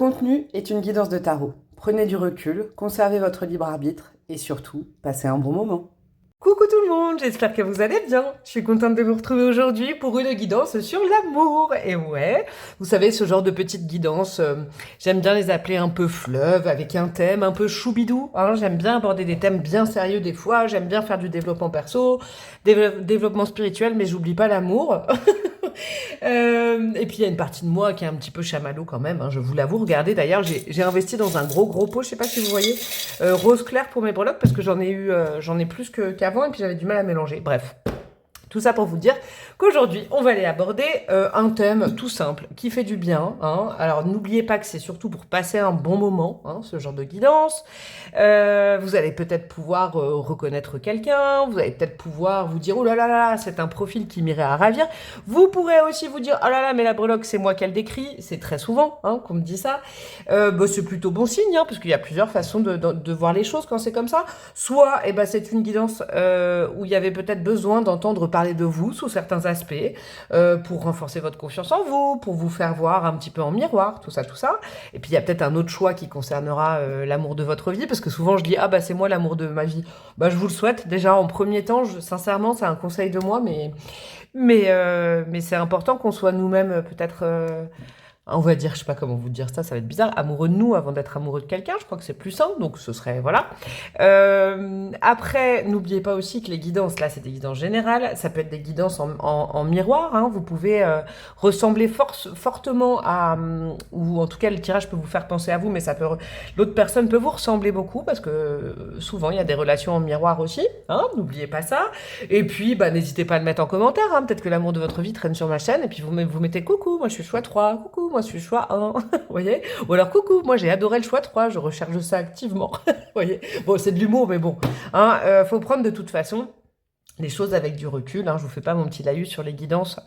contenu est une guidance de tarot. Prenez du recul, conservez votre libre arbitre et surtout, passez un bon moment. Coucou tout le monde, j'espère que vous allez bien. Je suis contente de vous retrouver aujourd'hui pour une guidance sur l'amour. Et ouais, vous savez, ce genre de petites guidances, j'aime bien les appeler un peu fleuve, avec un thème un peu choubidou. Hein. J'aime bien aborder des thèmes bien sérieux des fois, j'aime bien faire du développement perso, développement spirituel, mais j'oublie pas l'amour. Et puis il y a une partie de moi qui est un petit peu chamallow quand même, hein, je vous l'avoue. Regardez, d'ailleurs, j'ai investi dans un gros pot, je sais pas si vous voyez, rose clair pour mes breloques, parce que j'en ai plus qu'avant, et puis j'avais du mal à mélanger. Bref. Tout ça pour vous dire qu'aujourd'hui, on va aller aborder un thème tout simple, qui fait du bien. Hein. Alors, n'oubliez pas que c'est surtout pour passer un bon moment, hein, ce genre de guidance. Vous allez peut-être pouvoir reconnaître quelqu'un, vous allez peut-être pouvoir vous dire « Oh là là là, c'est un profil qui m'irait à ravir ». Vous pourrez aussi vous dire « Oh là là, mais la breloque, c'est moi qu'elle décrit ». C'est très souvent hein, qu'on me dit ça. C'est plutôt bon signe, hein, parce qu'il y a plusieurs façons de voir les choses quand c'est comme ça. Soit, c'est une guidance où il y avait peut-être besoin d'entendre parler de vous sous certains aspects, pour renforcer votre confiance en vous, pour vous faire voir un petit peu en miroir, tout ça. Et puis il y a peut-être un autre choix qui concernera l'amour de votre vie, parce que souvent je dis c'est moi l'amour de ma vie. Je vous le souhaite déjà en premier temps. Sincèrement, c'est un conseil de moi, mais c'est important qu'on soit nous-mêmes peut-être. On va dire, je sais pas comment vous dire ça va être bizarre, amoureux de nous avant d'être amoureux de quelqu'un, je crois que c'est plus simple, donc ce serait, voilà. Après, n'oubliez pas aussi que les guidances, là, c'est des guidances générales, ça peut être des guidances en miroir, hein, vous pouvez ressembler fortement à, ou en tout cas, le tirage peut vous faire penser à vous, mais l'autre personne peut vous ressembler beaucoup, parce que souvent, il y a des relations en miroir aussi, hein, n'oubliez pas ça. Et puis, n'hésitez pas à le mettre en commentaire, hein, peut-être que l'amour de votre vie traîne sur ma chaîne, et puis vous mettez coucou, moi je suis choix 3, coucou, moi je suis choix 1, vous voyez. Ou alors coucou, moi j'ai adoré le choix 3, je recherche ça activement, vous voyez. Bon, c'est de l'humour, mais bon, hein, faut prendre de toute façon les choses avec du recul, hein, je vous fais pas mon petit laïus sur les guidances.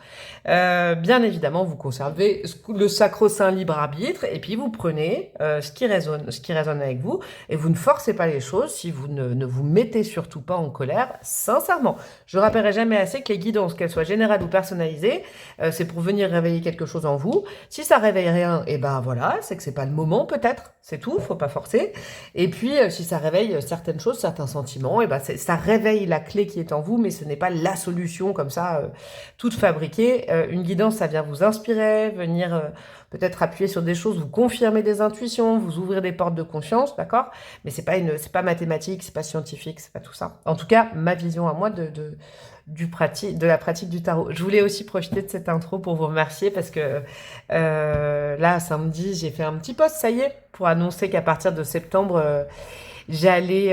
Bien évidemment, vous conservez le sacro-saint libre arbitre, et puis vous prenez ce qui résonne avec vous, et vous ne forcez pas les choses si vous ne vous mettez surtout pas en colère, sincèrement. Je rappellerai jamais assez que les guidances, qu'elles soient générales ou personnalisées, c'est pour venir réveiller quelque chose en vous. Si ça réveille rien, voilà, c'est que c'est pas le moment peut-être, c'est tout, faut pas forcer. Et puis, si ça réveille certaines choses, certains sentiments, ça réveille la clé qui est en vous, mais ce n'est pas la solution comme ça, toute fabriquée. Une guidance, ça vient vous inspirer, venir peut-être appuyer sur des choses, vous confirmer des intuitions, vous ouvrir des portes de confiance, d'accord? Mais c'est pas mathématique, c'est pas scientifique, c'est pas tout ça. En tout cas, ma vision à moi de la pratique du tarot. Je voulais aussi profiter de cette intro pour vous remercier parce que là, samedi, j'ai fait un petit post, ça y est, pour annoncer qu'à partir de septembre, j'allais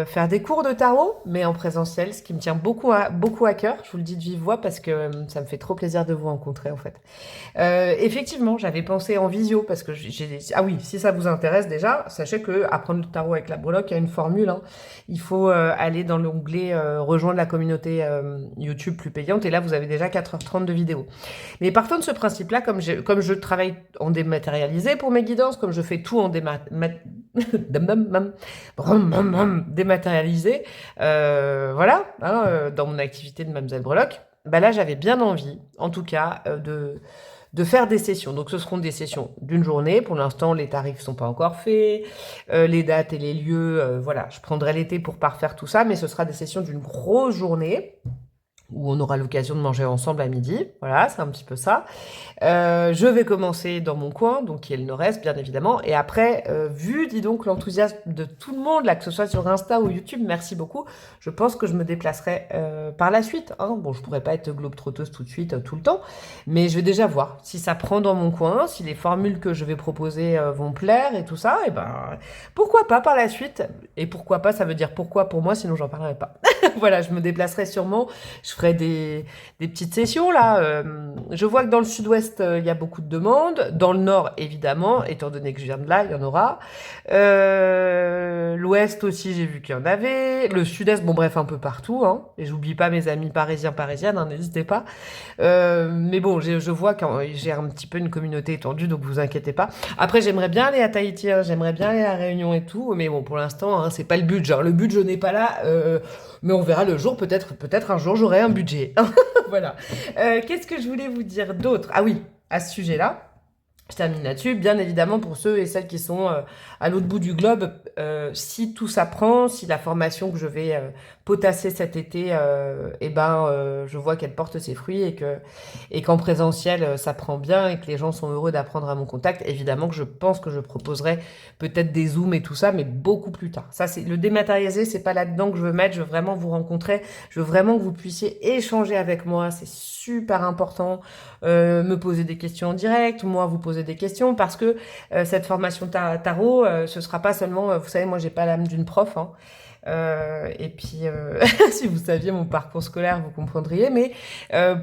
faire des cours de tarot, mais en présentiel, ce qui me tient beaucoup à cœur. Je vous le dis de vive voix parce que ça me fait trop plaisir de vous rencontrer, en fait. Effectivement, j'avais pensé en visio parce que ah oui, si ça vous intéresse déjà, sachez que apprendre le tarot avec la breloque, il y a une formule. Hein. Il faut aller dans l'onglet rejoindre la communauté YouTube plus payante, et là, vous avez déjà 4h30 de vidéos. Mais partant de ce principe-là, comme je travaille en dématérialisé pour mes guidances, comme je fais tout en dématérialisé, voilà, hein, dans mon activité de Mademoiselle Breloque, là j'avais bien envie, en tout cas, de faire des sessions. Donc ce seront des sessions d'une journée. Pour l'instant, les tarifs sont pas encore faits, les dates et les lieux, voilà, je prendrai l'été pour parfaire tout ça, mais ce sera des sessions d'une grosse journée, où on aura l'occasion de manger ensemble à midi. Voilà, c'est un petit peu ça. Je vais commencer dans mon coin, donc qui est le nord-est, bien évidemment. Et après, vu, dis donc, l'enthousiasme de tout le monde, là, que ce soit sur Insta ou YouTube, merci beaucoup. Je pense que je me déplacerai par la suite. Hein. Bon, je pourrais pas être globe-trotteuse tout de suite, tout le temps, mais je vais déjà voir si ça prend dans mon coin, si les formules que je vais proposer vont plaire et tout ça. Et pourquoi pas par la suite. Et pourquoi pas, ça veut dire pourquoi pour moi, sinon j'en parlerai pas. Voilà, je me déplacerai sûrement. Je ferai des petites sessions, là. Je vois que dans le sud-ouest, il y a beaucoup de demandes. Dans le nord, évidemment, étant donné que je viens de là, il y en aura. L'ouest aussi, j'ai vu qu'il y en avait. Le sud-est, bon bref, un peu partout. Hein. Et j'oublie pas mes amis parisiennes, hein, n'hésitez pas. Mais bon, je vois que j'ai un petit peu une communauté étendue, donc vous inquiétez pas. Après, j'aimerais bien aller à Tahiti, hein, j'aimerais bien aller à Réunion et tout. Mais bon, pour l'instant, hein, c'est pas le budget. Hein. Le budget n'est pas là. Mais on verra le jour, peut-être un jour, j'aurai un budget. Voilà. Qu'est-ce que je voulais vous dire d'autre? Ah oui, à ce sujet-là, Je termine là-dessus. Bien évidemment, pour ceux et celles qui sont à l'autre bout du globe, si tout s'apprend, si la formation que je vais potasser cet été, je vois qu'elle porte ses fruits et qu'en présentiel, ça prend bien et que les gens sont heureux d'apprendre à mon contact, évidemment que je pense que je proposerai peut-être des Zooms et tout ça, mais beaucoup plus tard. Ça, c'est le dématérialisé, c'est pas là-dedans que je veux mettre. Je veux vraiment vous rencontrer. Je veux vraiment que vous puissiez échanger avec moi. C'est super important. Me poser des questions en direct, moi vous poser des questions, parce que cette formation tarot, ce sera pas seulement, vous savez, moi j'ai pas l'âme d'une prof, hein. Si vous saviez mon parcours scolaire, vous comprendriez. Mais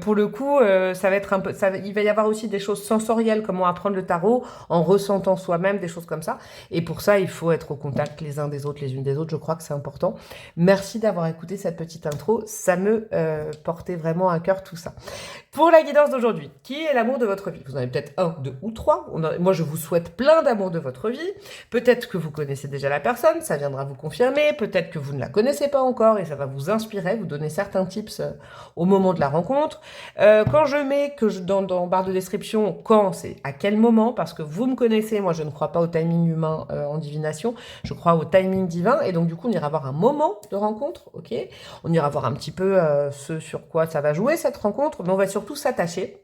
pour le coup, ça va être un peu, il va y avoir aussi des choses sensorielles, comment apprendre le tarot en ressentant soi-même, des choses comme ça. Et pour ça, il faut être au contact les uns des autres, les unes des autres. Je crois que c'est important. Merci d'avoir écouté cette petite intro. Ça me portait vraiment à cœur tout ça. Pour la guidance d'aujourd'hui, qui est l'amour de votre vie? Vous en avez peut-être un, deux ou trois. Moi, je vous souhaite plein d'amour de votre vie. Peut-être que vous connaissez déjà la personne, ça viendra vous confirmer. Peut-être que vous ne la connaissez pas encore et ça va vous inspirer, vous donner certains tips au moment de la rencontre. Quand je mets dans barre de description, quand, c'est à quel moment, parce que vous me connaissez, moi, je ne crois pas au timing humain en divination, je crois au timing divin. Et donc, du coup, on ira voir un moment de rencontre, ok? On ira voir un petit peu ce sur quoi ça va jouer, cette rencontre, mais on va surtout s'attacher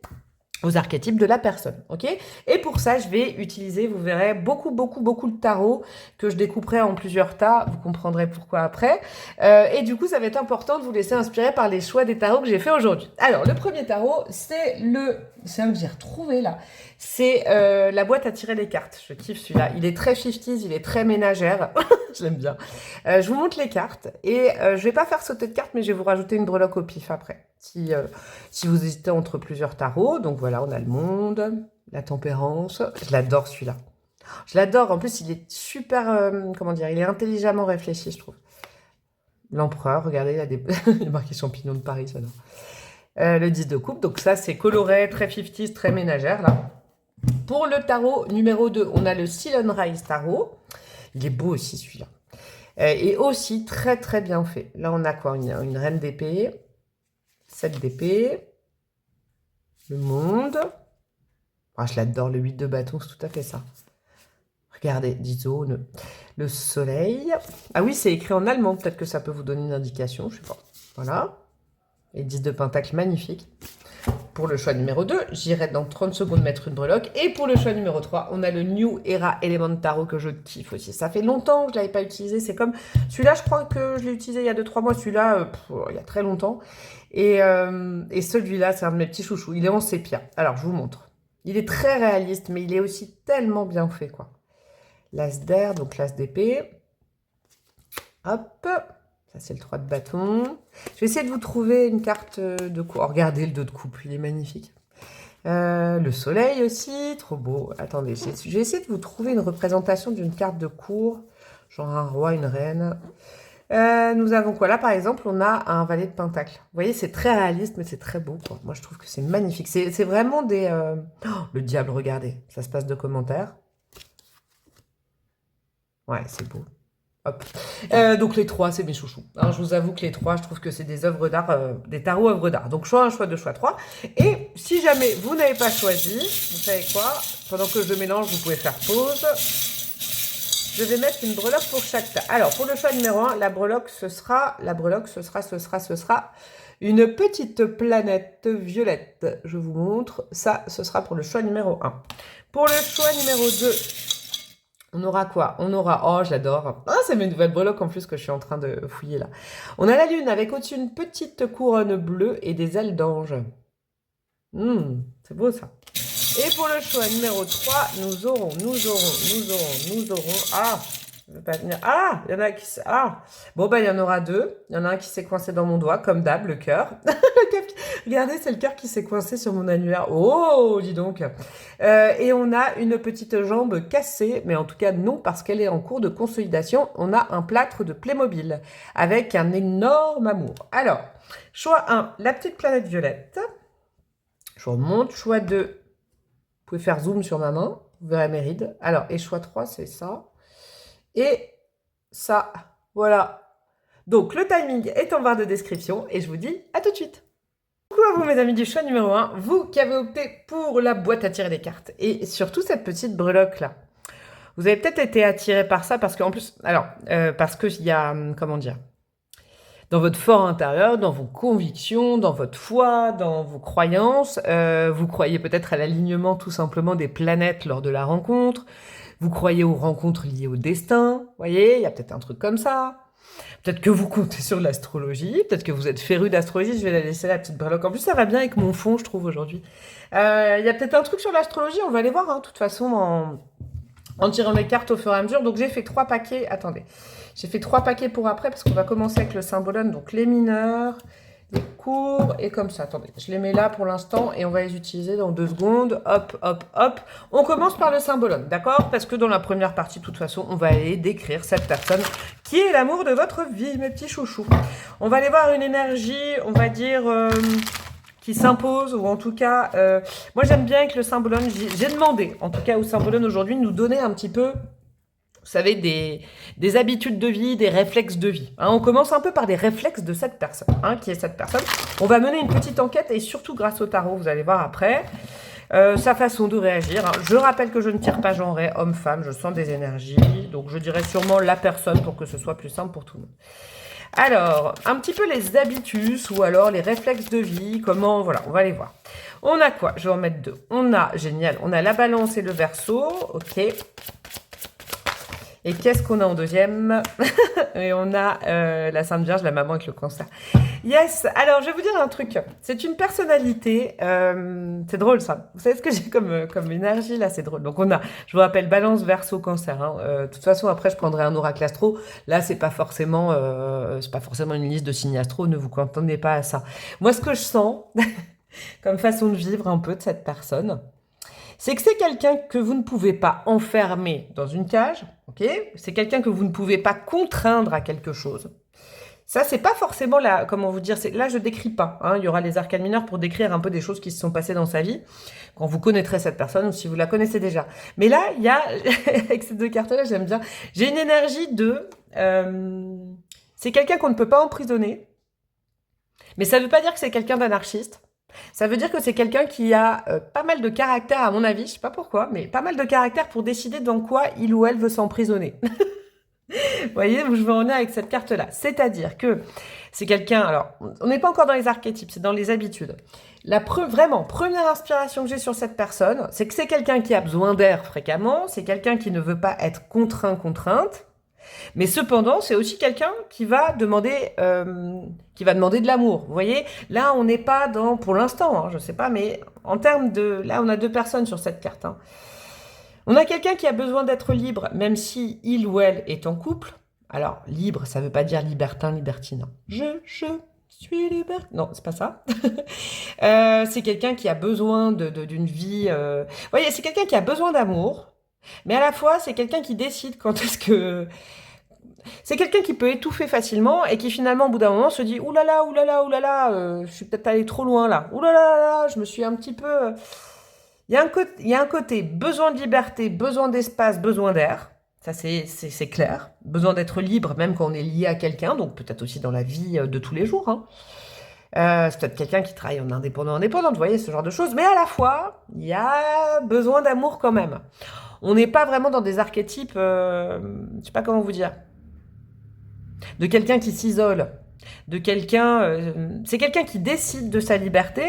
aux archétypes de la personne, ok? Et pour ça, je vais utiliser, vous verrez, beaucoup de tarot que je découperai en plusieurs tas, vous comprendrez pourquoi après. Et du coup, ça va être important de vous laisser inspirer par les choix des tarots que j'ai fait aujourd'hui. Alors, le premier tarot, c'est un que j'ai retrouvé là. C'est la boîte à tirer les cartes. Je kiffe celui-là. Il est très 50s, il est très ménagère. Je l'aime bien. Je vous montre les cartes et je vais pas faire sauter de cartes, mais je vais vous rajouter une breloque au pif après. Si vous hésitez entre plusieurs tarots. Donc voilà, on a le monde, la tempérance. Je l'adore celui-là. Je l'adore. En plus, il est super, comment dire, il est intelligemment réfléchi, je trouve. L'empereur, regardez, il y a marqué champignon de Paris, ça. Le 10 de coupe. Donc ça, c'est coloré, très 50s, très ménagère, là. Pour le tarot numéro 2, on a le Silon Rise Tarot. Il est beau aussi, celui-là. Et aussi très, très bien fait. Là, on a quoi? Une reine d'épée. 7 d'épée, le monde. Ah, je l'adore, le 8 de bâton, c'est tout à fait ça. Regardez, 10 zones, le soleil. Ah oui, c'est écrit en allemand, peut-être que ça peut vous donner une indication, je sais pas. Voilà. Et 10 de pentacle, magnifique. Pour le choix numéro 2, j'irai dans 30 secondes mettre une breloque. Et pour le choix numéro 3, on a le New Era Element Tarot que je kiffe aussi. Ça fait longtemps que je ne l'avais pas utilisé. C'est comme celui-là, je crois que je l'ai utilisé il y a 2-3 mois. Celui-là, il y a très longtemps. Et celui-là, c'est un de mes petits chouchous. Il est en sépia. Alors, je vous montre. Il est très réaliste, mais il est aussi tellement bien fait, quoi. L'as d'air, donc l'as d'épée. Hop. Ça, c'est le 3 de bâton. Je vais essayer de vous trouver une carte de coupe. Oh, regardez le 2 de coupe, il est magnifique. Le soleil aussi, trop beau. Attendez, je vais essayer de vous trouver une représentation d'une carte de cour. Genre un roi, une reine. Nous avons quoi? Là, par exemple, on a un valet de pentacle. Vous voyez, c'est très réaliste, mais c'est très beau, quoi. Moi, je trouve que c'est magnifique. C'est vraiment des... Oh, le diable, regardez. Ça se passe de commentaires. Ouais, c'est beau. Hop. Donc les trois, c'est mes chouchous. Hein, je vous avoue que les trois, je trouve que c'est des œuvres d'art, des tarots œuvres d'art. Donc choix 1, choix 2, choix 3. Et si jamais vous n'avez pas choisi, vous savez quoi? Pendant que je mélange, vous pouvez faire pause. Je vais mettre une breloque pour chaque tas. Alors pour le choix numéro 1, la breloque, ce sera une petite planète violette. Je vous montre. Ça, ce sera pour le choix numéro 1. Pour le choix numéro 2, on aura quoi? On aura... Oh, je l'adore. Ah, c'est mes nouvelles breloques en plus que je suis en train de fouiller là. On a la lune avec au-dessus une petite couronne bleue et des ailes d'ange. C'est beau ça. Et pour le choix numéro 3, nous aurons... Ah, je ne veux pas venir. Ah, il y en a qui... Ah, bon, ben, il y en aura deux. Il y en a un qui s'est coincé dans mon doigt, comme d'hab, le cœur. Regardez, c'est le cœur qui s'est coincé sur mon annulaire. Oh, dis donc. Et on a une petite jambe cassée, mais en tout cas non, parce qu'elle est en cours de consolidation. On a un plâtre de Playmobil avec un énorme amour. Alors, choix 1, la petite planète violette. Je remonte. Choix 2, vous pouvez faire zoom sur ma main. Vous verrez mes rides. Alors, et choix 3, c'est ça. Et ça. Voilà. Donc, le timing est en barre de description et je vous dis à tout de suite. Coucou à vous mes amis du choix numéro 1, vous qui avez opté pour la boîte à tirer des cartes. Et surtout cette petite breloque là. Vous avez peut-être été attiré par ça parce qu'en plus, alors, parce qu'il y a, comment dire, dans votre fort intérieur, dans vos convictions, dans votre foi, dans vos croyances, vous croyez peut-être à l'alignement tout simplement des planètes lors de la rencontre, vous croyez aux rencontres liées au destin, vous voyez, il y a peut-être un truc comme ça. Peut-être que vous comptez sur l'astrologie, peut-être que vous êtes féru d'astrologie, je vais la laisser la petite breloque. En plus, ça va bien avec mon fond, je trouve, aujourd'hui. Il y a peut-être un truc sur l'astrologie, on va aller voir, hein, de toute façon, en tirant les cartes au fur et à mesure. Donc, j'ai fait 3 paquets, attendez, j'ai fait 3 paquets pour après, parce qu'on va commencer avec le symbolone, donc les mineurs, les courts, et comme ça. Attendez, je les mets là pour l'instant, et on va les utiliser dans 2 secondes. Hop, hop, hop. On commence par le symbolone, d'accord? Parce que dans la première partie, de toute façon, on va aller décrire cette personne qui est l'amour de votre vie, mes petits chouchous. On va aller voir une énergie, on va dire, qui s'impose, ou en tout cas, moi j'aime bien avec le symbolone, j'ai demandé, en tout cas au symbolone aujourd'hui, de nous donner un petit peu, vous savez, des habitudes de vie, des réflexes de vie. Hein, on commence un peu par des réflexes de cette personne. Hein, qui est cette personne? On va mener une petite enquête et surtout grâce au tarot, vous allez voir après, sa façon de réagir. Hein. Je rappelle que je ne tire pas genré, homme-femme, je sens des énergies. Donc je dirais sûrement la personne pour que ce soit plus simple pour tout le monde. Alors, un petit peu les habitus ou alors les réflexes de vie, comment, voilà, on va les voir. On a quoi? Je vais en mettre 2. On a, génial, on a la balance et le verseau, ok. Et qu'est-ce qu'on a en deuxième? Et on a la Sainte Vierge, la maman avec le cancer. Yes. Alors, je vais vous dire un truc. C'est une personnalité. C'est drôle, ça. Vous savez ce que j'ai comme énergie, là? C'est drôle. Donc, on a, je vous rappelle, balance, verseau, cancer. Hein. De toute façon, après, je prendrai un oracle astro. Là, c'est pas forcément une liste de signes astro. Ne vous cantonnez pas à ça. Moi, ce que je sens, comme façon de vivre un peu de cette personne, c'est que c'est quelqu'un que vous ne pouvez pas enfermer dans une cage, ok? C'est quelqu'un que vous ne pouvez pas contraindre à quelque chose. Ça, c'est pas forcément là, comment vous dire, là je décris pas, hein, il y aura les arcanes mineurs pour décrire un peu des choses qui se sont passées dans sa vie, quand vous connaîtrez cette personne ou si vous la connaissez déjà. Mais là, il y a, avec ces 2 cartes-là, j'aime bien, j'ai une énergie de, c'est quelqu'un qu'on ne peut pas emprisonner, mais ça ne veut pas dire que c'est quelqu'un d'anarchiste. Ça veut dire que c'est quelqu'un qui a pas mal de caractère, à mon avis, je sais pas pourquoi, mais pas mal de caractère pour décider dans quoi il ou elle veut s'emprisonner. Vous voyez où je veux en venir avec cette carte-là. C'est-à-dire que c'est quelqu'un, alors, on n'est pas encore dans les archétypes, c'est dans les habitudes. Vraiment, première inspiration que j'ai sur cette personne, c'est que c'est quelqu'un qui a besoin d'air fréquemment, c'est quelqu'un qui ne veut pas être contrainte. Mais cependant, c'est aussi quelqu'un qui va demander de l'amour. Vous voyez, là, on n'est pas dans, pour l'instant, hein, je sais pas, mais en termes de, là, on a 2 personnes sur cette carte. Hein. On a quelqu'un qui a besoin d'être libre, même si il ou elle est en couple. Alors, libre, ça veut pas dire libertin, libertine. Je suis libertin. Non, c'est pas ça. C'est quelqu'un qui a besoin d'une vie. Vous voyez, c'est quelqu'un qui a besoin d'amour. Mais à la fois, c'est quelqu'un qui décide quand est-ce que... C'est quelqu'un qui peut étouffer facilement et qui finalement, au bout d'un moment, se dit « Ouh là là, ouh là là, ouh là là, je suis peut-être allé trop loin là. Ouh là là là, je me suis un petit peu... » Il y a un côté besoin de liberté, besoin d'espace, besoin d'air. Ça, c'est clair. Besoin d'être libre, même quand on est lié à quelqu'un, donc peut-être aussi dans la vie de tous les jours. Hein. C'est peut-être quelqu'un qui travaille en indépendante, vous voyez, ce genre de choses. Mais à la fois, il y a besoin d'amour quand même. On n'est pas vraiment dans des archétypes, je sais pas comment vous dire, de quelqu'un qui s'isole, de quelqu'un, c'est quelqu'un qui décide de sa liberté,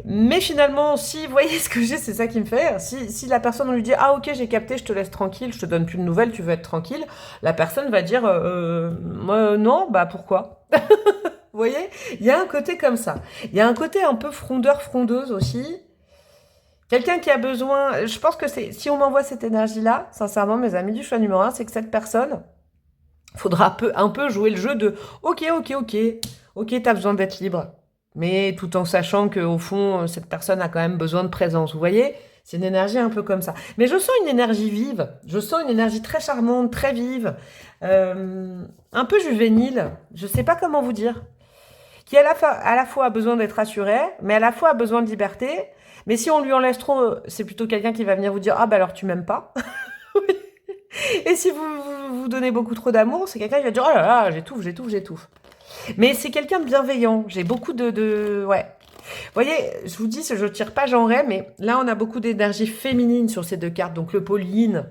mais finalement, si, vous voyez ce que j'ai, c'est ça qui me fait, si la personne, on lui dit, ah ok, j'ai capté, je te laisse tranquille, je te donne plus de nouvelles, tu veux être tranquille, la personne va dire, non, bah pourquoi? Vous voyez, il y a un côté comme ça. Il y a un côté un peu frondeur-frondeuse aussi. Quelqu'un qui a besoin... Je pense que si on m'envoie cette énergie-là, sincèrement, mes amis du choix numéro 1, c'est que cette personne, faudra un peu jouer le jeu de « Ok, t'as besoin d'être libre. » Mais tout en sachant qu'au fond, cette personne a quand même besoin de présence. Vous voyez? C'est une énergie un peu comme ça. Mais je sens une énergie vive. Je sens une énergie très charmante, très vive. Un peu juvénile. Je sais pas comment vous dire. Qui à la fois a besoin d'être rassuré, mais à la fois a besoin de liberté. Mais si on lui en laisse trop, c'est plutôt quelqu'un qui va venir vous dire « Ah, bah alors tu m'aimes pas. » Et si vous donnez beaucoup trop d'amour, c'est quelqu'un qui va dire « Oh là là, j'étouffe. » Mais c'est quelqu'un de bienveillant. J'ai beaucoup ouais. Vous voyez, je vous dis, je tire pas genré, mais là, on a beaucoup d'énergie féminine sur ces deux cartes. Donc, le pôle yin,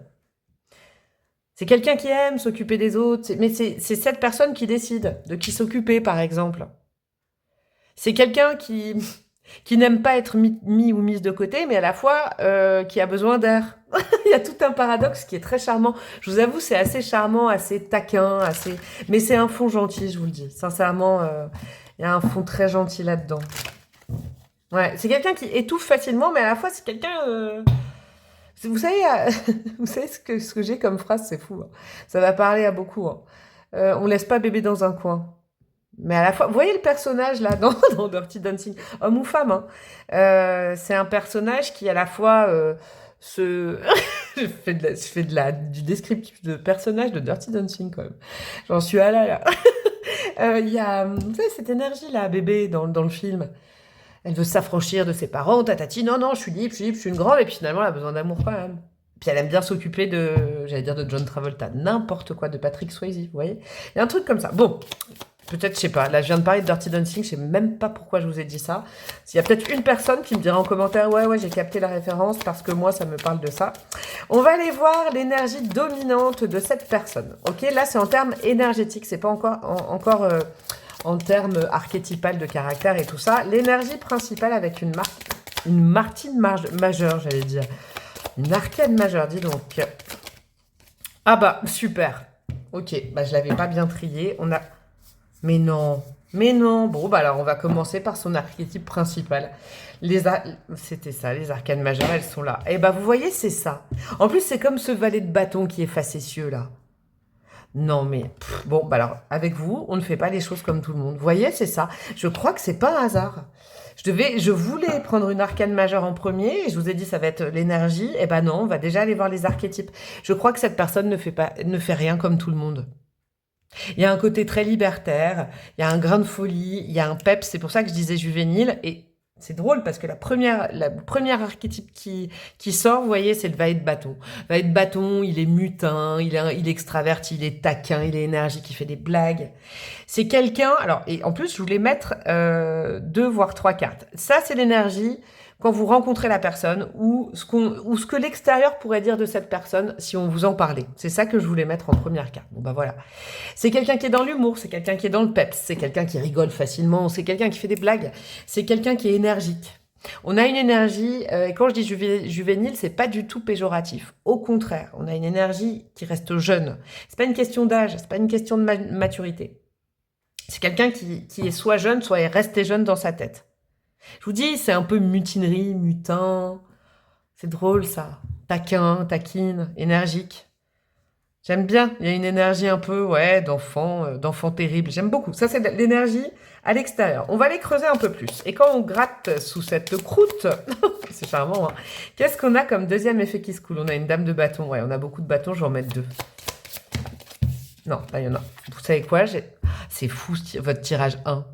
c'est quelqu'un qui aime s'occuper des autres, mais c'est cette personne qui décide de qui s'occuper, par exemple. C'est quelqu'un qui n'aime pas être mis ou mise de côté, mais à la fois qui a besoin d'air. Il y a tout un paradoxe qui est très charmant. Je vous avoue, c'est assez charmant, assez taquin, mais c'est un fond gentil, je vous le dis. Sincèrement, il y a un fond très gentil là-dedans. Ouais, c'est quelqu'un qui étouffe facilement, mais à la fois, c'est quelqu'un... Vous savez, vous savez ce que j'ai comme phrase, c'est fou. Hein. Ça va parler à beaucoup. Hein. On laisse pas bébé dans un coin. Mais à la fois, vous voyez le personnage là dans Dirty Dancing, homme ou femme, hein, c'est un personnage qui à la fois se... je fais du descriptif de personnage de Dirty Dancing quand même. J'en suis à là. Il y a, vous savez, cette énergie là, bébé, dans le film. Elle veut s'affranchir de ses parents, tatati, non, je suis libre, je suis une grande, et puis finalement, elle a besoin d'amour quand même. Puis elle aime bien s'occuper j'allais dire de John Travolta, n'importe quoi, de Patrick Swayze, vous voyez. Il y a un truc comme ça. Bon, peut-être, je sais pas, là je viens de parler de Dirty Dancing, je sais même pas pourquoi je vous ai dit ça. S'il y a peut-être une personne qui me dira en commentaire, ouais, j'ai capté la référence, parce que moi, ça me parle de ça. On va aller voir l'énergie dominante de cette personne. Ok, là c'est en termes énergétiques, c'est pas encore en termes archétypal de caractère et tout ça. L'énergie principale avec une Martine majeure, j'allais dire. Une arcane majeure, dis donc. Ah bah, super. Ok, bah je l'avais pas bien trié. On a... Mais non. Bon, bah alors on va commencer par son archétype principal. C'était ça, les arcanes majeures, elles sont là. Et bah vous voyez, c'est ça. En plus, c'est comme ce valet de bâton qui est facétieux là. Non, mais bon, bah alors, avec vous, on ne fait pas les choses comme tout le monde. Vous voyez, c'est ça. Je crois que c'est pas un hasard. Je voulais prendre une arcane majeure en premier, et je vous ai dit ça va être l'énergie. Eh ben non, on va déjà aller voir les archétypes. Je crois que cette personne ne fait rien comme tout le monde. Il y a un côté très libertaire, il y a un grain de folie, il y a un peps. C'est pour ça que je disais juvénile. Et c'est drôle parce que la première archétype qui sort, vous voyez, c'est le valet de bâton. Le valet de bâton, il est mutin, il est extraverti, il est taquin, il est énergique, il fait des blagues. C'est quelqu'un... Alors, et en plus, je voulais mettre 2 voire 3 cartes. Ça, c'est l'énergie quand vous rencontrez la personne ou ce que l'extérieur pourrait dire de cette personne si on vous en parlait. C'est ça que je voulais mettre en première carte. Bon, bah voilà. C'est quelqu'un qui est dans l'humour, c'est quelqu'un qui est dans le peps, c'est quelqu'un qui rigole facilement, c'est quelqu'un qui fait des blagues, c'est quelqu'un qui est énergique. On a une énergie, et quand je dis juvénile, c'est pas du tout péjoratif. Au contraire, on a une énergie qui reste jeune. C'est pas une question d'âge, c'est pas une question de maturité. C'est quelqu'un qui est soit jeune, soit est resté jeune dans sa tête. Je vous dis, c'est un peu mutinerie, mutin. C'est drôle, ça. Taquin, taquine, énergique. J'aime bien. Il y a une énergie un peu, ouais, d'enfant terrible. J'aime beaucoup. Ça, c'est l'énergie à l'extérieur. On va aller creuser un peu plus. Et quand on gratte sous cette croûte, c'est charmant, hein, qu'est-ce qu'on a comme deuxième effet qui se coule? On a une dame de bâton. Ouais, on a beaucoup de bâtons. Je vais en mettre 2. Non, là, il y en a. Vous savez quoi? C'est fou, votre tirage 1.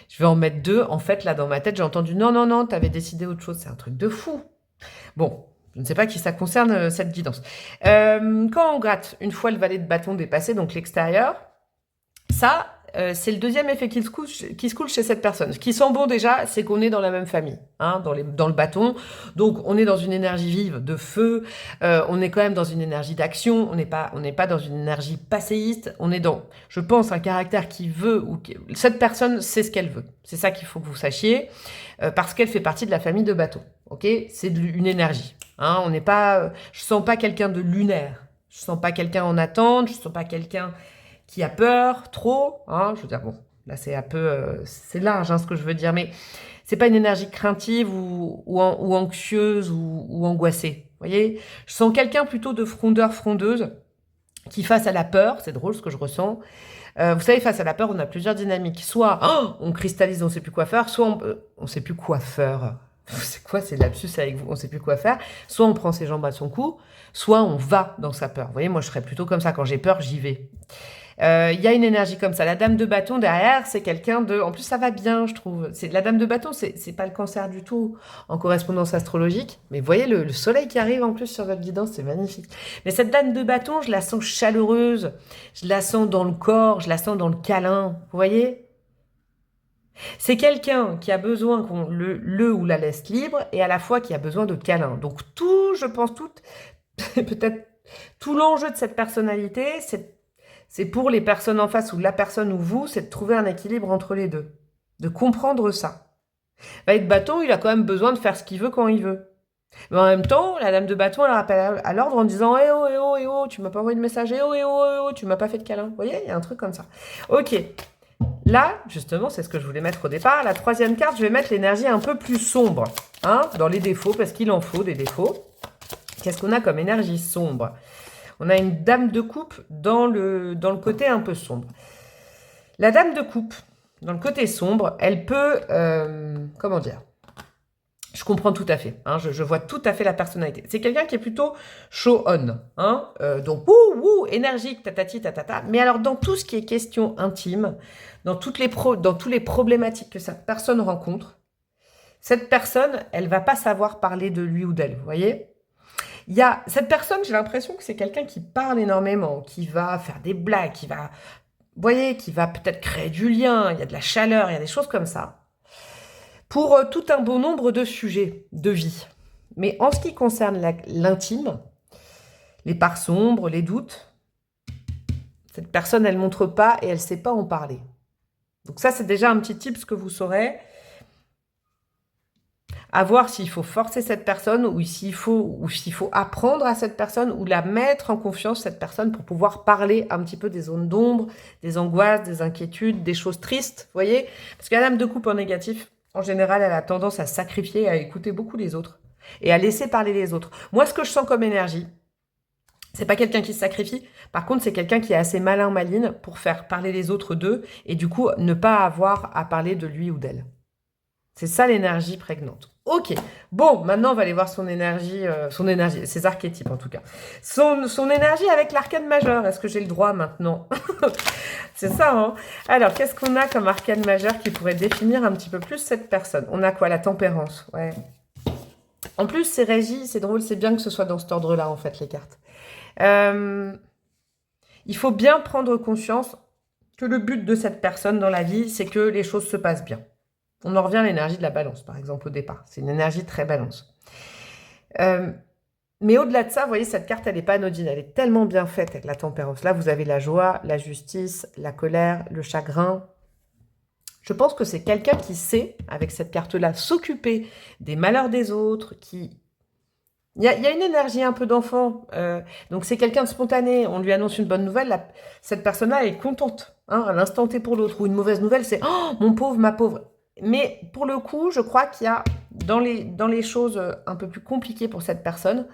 Je vais en mettre 2. En fait, là, dans ma tête, j'ai entendu non, t'avais décidé autre chose. C'est un truc de fou. Bon, je ne sais pas qui ça concerne, cette guidance. Quand on gratte, une fois le valet de bâton dépassé, donc l'extérieur, ça, c'est le deuxième effet qui se coule chez cette personne. Ce qui sent bon déjà, c'est qu'on est dans la même famille, hein, dans le bâton. Donc, on est dans une énergie vive de feu. On est quand même dans une énergie d'action. On n'est pas dans une énergie passéiste. On est dans, je pense, un caractère qui veut cette personne sait ce qu'elle veut. C'est ça qu'il faut que vous sachiez, parce qu'elle fait partie de la famille de bâton. Ok, c'est une énergie. Hein, on n'est pas. Je sens pas quelqu'un de lunaire. Je sens pas quelqu'un en attente. Je sens pas quelqu'un qui a peur, trop, hein, je veux dire, bon, là c'est un peu, c'est large, hein, ce que je veux dire, mais c'est pas une énergie craintive ou anxieuse ou angoissée, vous voyez. Je sens quelqu'un plutôt de frondeur, frondeuse, qui face à la peur, c'est drôle ce que je ressens, vous savez, face à la peur, on a plusieurs dynamiques, soit on cristallise, on sait plus quoi faire, soit on sait plus quoi faire. C'est quoi, c'est lapsus avec vous, on sait plus quoi faire, soit on prend ses jambes à son cou, soit on va dans sa peur, vous voyez, moi je serais plutôt comme ça, quand j'ai peur, j'y vais. Il y a une énergie comme ça. La dame de bâton derrière, c'est quelqu'un de... En plus, ça va bien, je trouve. La dame de bâton, c'est pas le cancer du tout en correspondance astrologique. Mais vous voyez, le soleil qui arrive en plus sur votre guidance, c'est magnifique. Mais cette dame de bâton, je la sens chaleureuse. Je la sens dans le corps, je la sens dans le câlin. Vous voyez? C'est quelqu'un qui a besoin qu'on le ou la laisse libre et à la fois qui a besoin de câlins. Donc tout, je pense, tout, peut-être tout l'enjeu de cette personnalité, c'est pour les personnes en face ou la personne ou vous, c'est de trouver un équilibre entre les deux. De comprendre ça. Va être bâton, il a quand même besoin de faire ce qu'il veut quand il veut. Mais en même temps, la dame de bâton, elle rappelle à l'ordre en disant eh oh, eh oh, eh oh, tu m'as pas envoyé de message, eh oh, eh oh, eh oh, tu m'as pas fait de câlin. Vous voyez, il y a un truc comme ça. Ok. Là, justement, c'est ce que je voulais mettre au départ. La troisième carte, je vais mettre l'énergie un peu plus sombre, hein, dans les défauts, parce qu'il en faut des défauts. Qu'est-ce qu'on a comme énergie sombre? On a une dame de coupe dans le côté un peu sombre. La dame de coupe, dans le côté sombre, elle peut... comment dire? Je comprends tout à fait, hein, je vois tout à fait la personnalité. C'est quelqu'un qui est plutôt show-on, hein, donc énergique, tatati, tatata. Mais alors, dans tout ce qui est question intime, dans toutes les problématiques que cette personne rencontre, cette personne, elle va pas savoir parler de lui ou d'elle, vous voyez? Il y a cette personne, j'ai l'impression que c'est quelqu'un qui parle énormément, qui va faire des blagues, qui va, vous voyez, qui va peut-être créer du lien, il y a de la chaleur, il y a des choses comme ça. Pour tout un bon nombre de sujets de vie. Mais en ce qui concerne l'intime, les parts sombres, les doutes, cette personne, elle ne montre pas et elle ne sait pas en parler. Donc ça, c'est déjà un petit tip que vous saurez. À voir s'il faut forcer cette personne ou s'il faut apprendre à cette personne ou la mettre en confiance, cette personne, pour pouvoir parler un petit peu des zones d'ombre, des angoisses, des inquiétudes, des choses tristes, vous voyez? Parce que la dame de coupe en négatif, en général, elle a tendance à sacrifier, à écouter beaucoup les autres et à laisser parler les autres. Moi, ce que je sens comme énergie, c'est pas quelqu'un qui se sacrifie. Par contre, c'est quelqu'un qui est assez malin, maline pour faire parler les autres d'eux et du coup, ne pas avoir à parler de lui ou d'elle. C'est ça l'énergie prégnante. Ok, bon, maintenant on va aller voir son énergie, ses archétypes en tout cas. Son énergie avec l'arcane majeur, est-ce que j'ai le droit maintenant? C'est ça, hein? Alors, qu'est-ce qu'on a comme arcane majeur qui pourrait définir un petit peu plus cette personne? On a quoi? La tempérance, ouais. En plus, c'est régi, c'est drôle, c'est bien que ce soit dans cet ordre-là, en fait, les cartes. Il faut bien prendre conscience que le but de cette personne dans la vie, c'est que les choses se passent bien. On en revient à l'énergie de la balance, par exemple, au départ. C'est une énergie très balance. Mais au-delà de ça, vous voyez, cette carte, elle n'est pas anodine. Elle est tellement bien faite avec la tempérance. Là, vous avez la joie, la justice, la colère, le chagrin. Je pense que c'est quelqu'un qui sait, avec cette carte-là, s'occuper des malheurs des autres, qui... Il y a une énergie un peu d'enfant. Donc, c'est quelqu'un de spontané. On lui annonce une bonne nouvelle. Cette personne-là est contente, hein, à l'instant T pour l'autre. Ou une mauvaise nouvelle, c'est « Oh, mon pauvre, ma pauvre ». Mais pour le coup, je crois qu'il y a dans les choses un peu plus compliquées pour cette personne,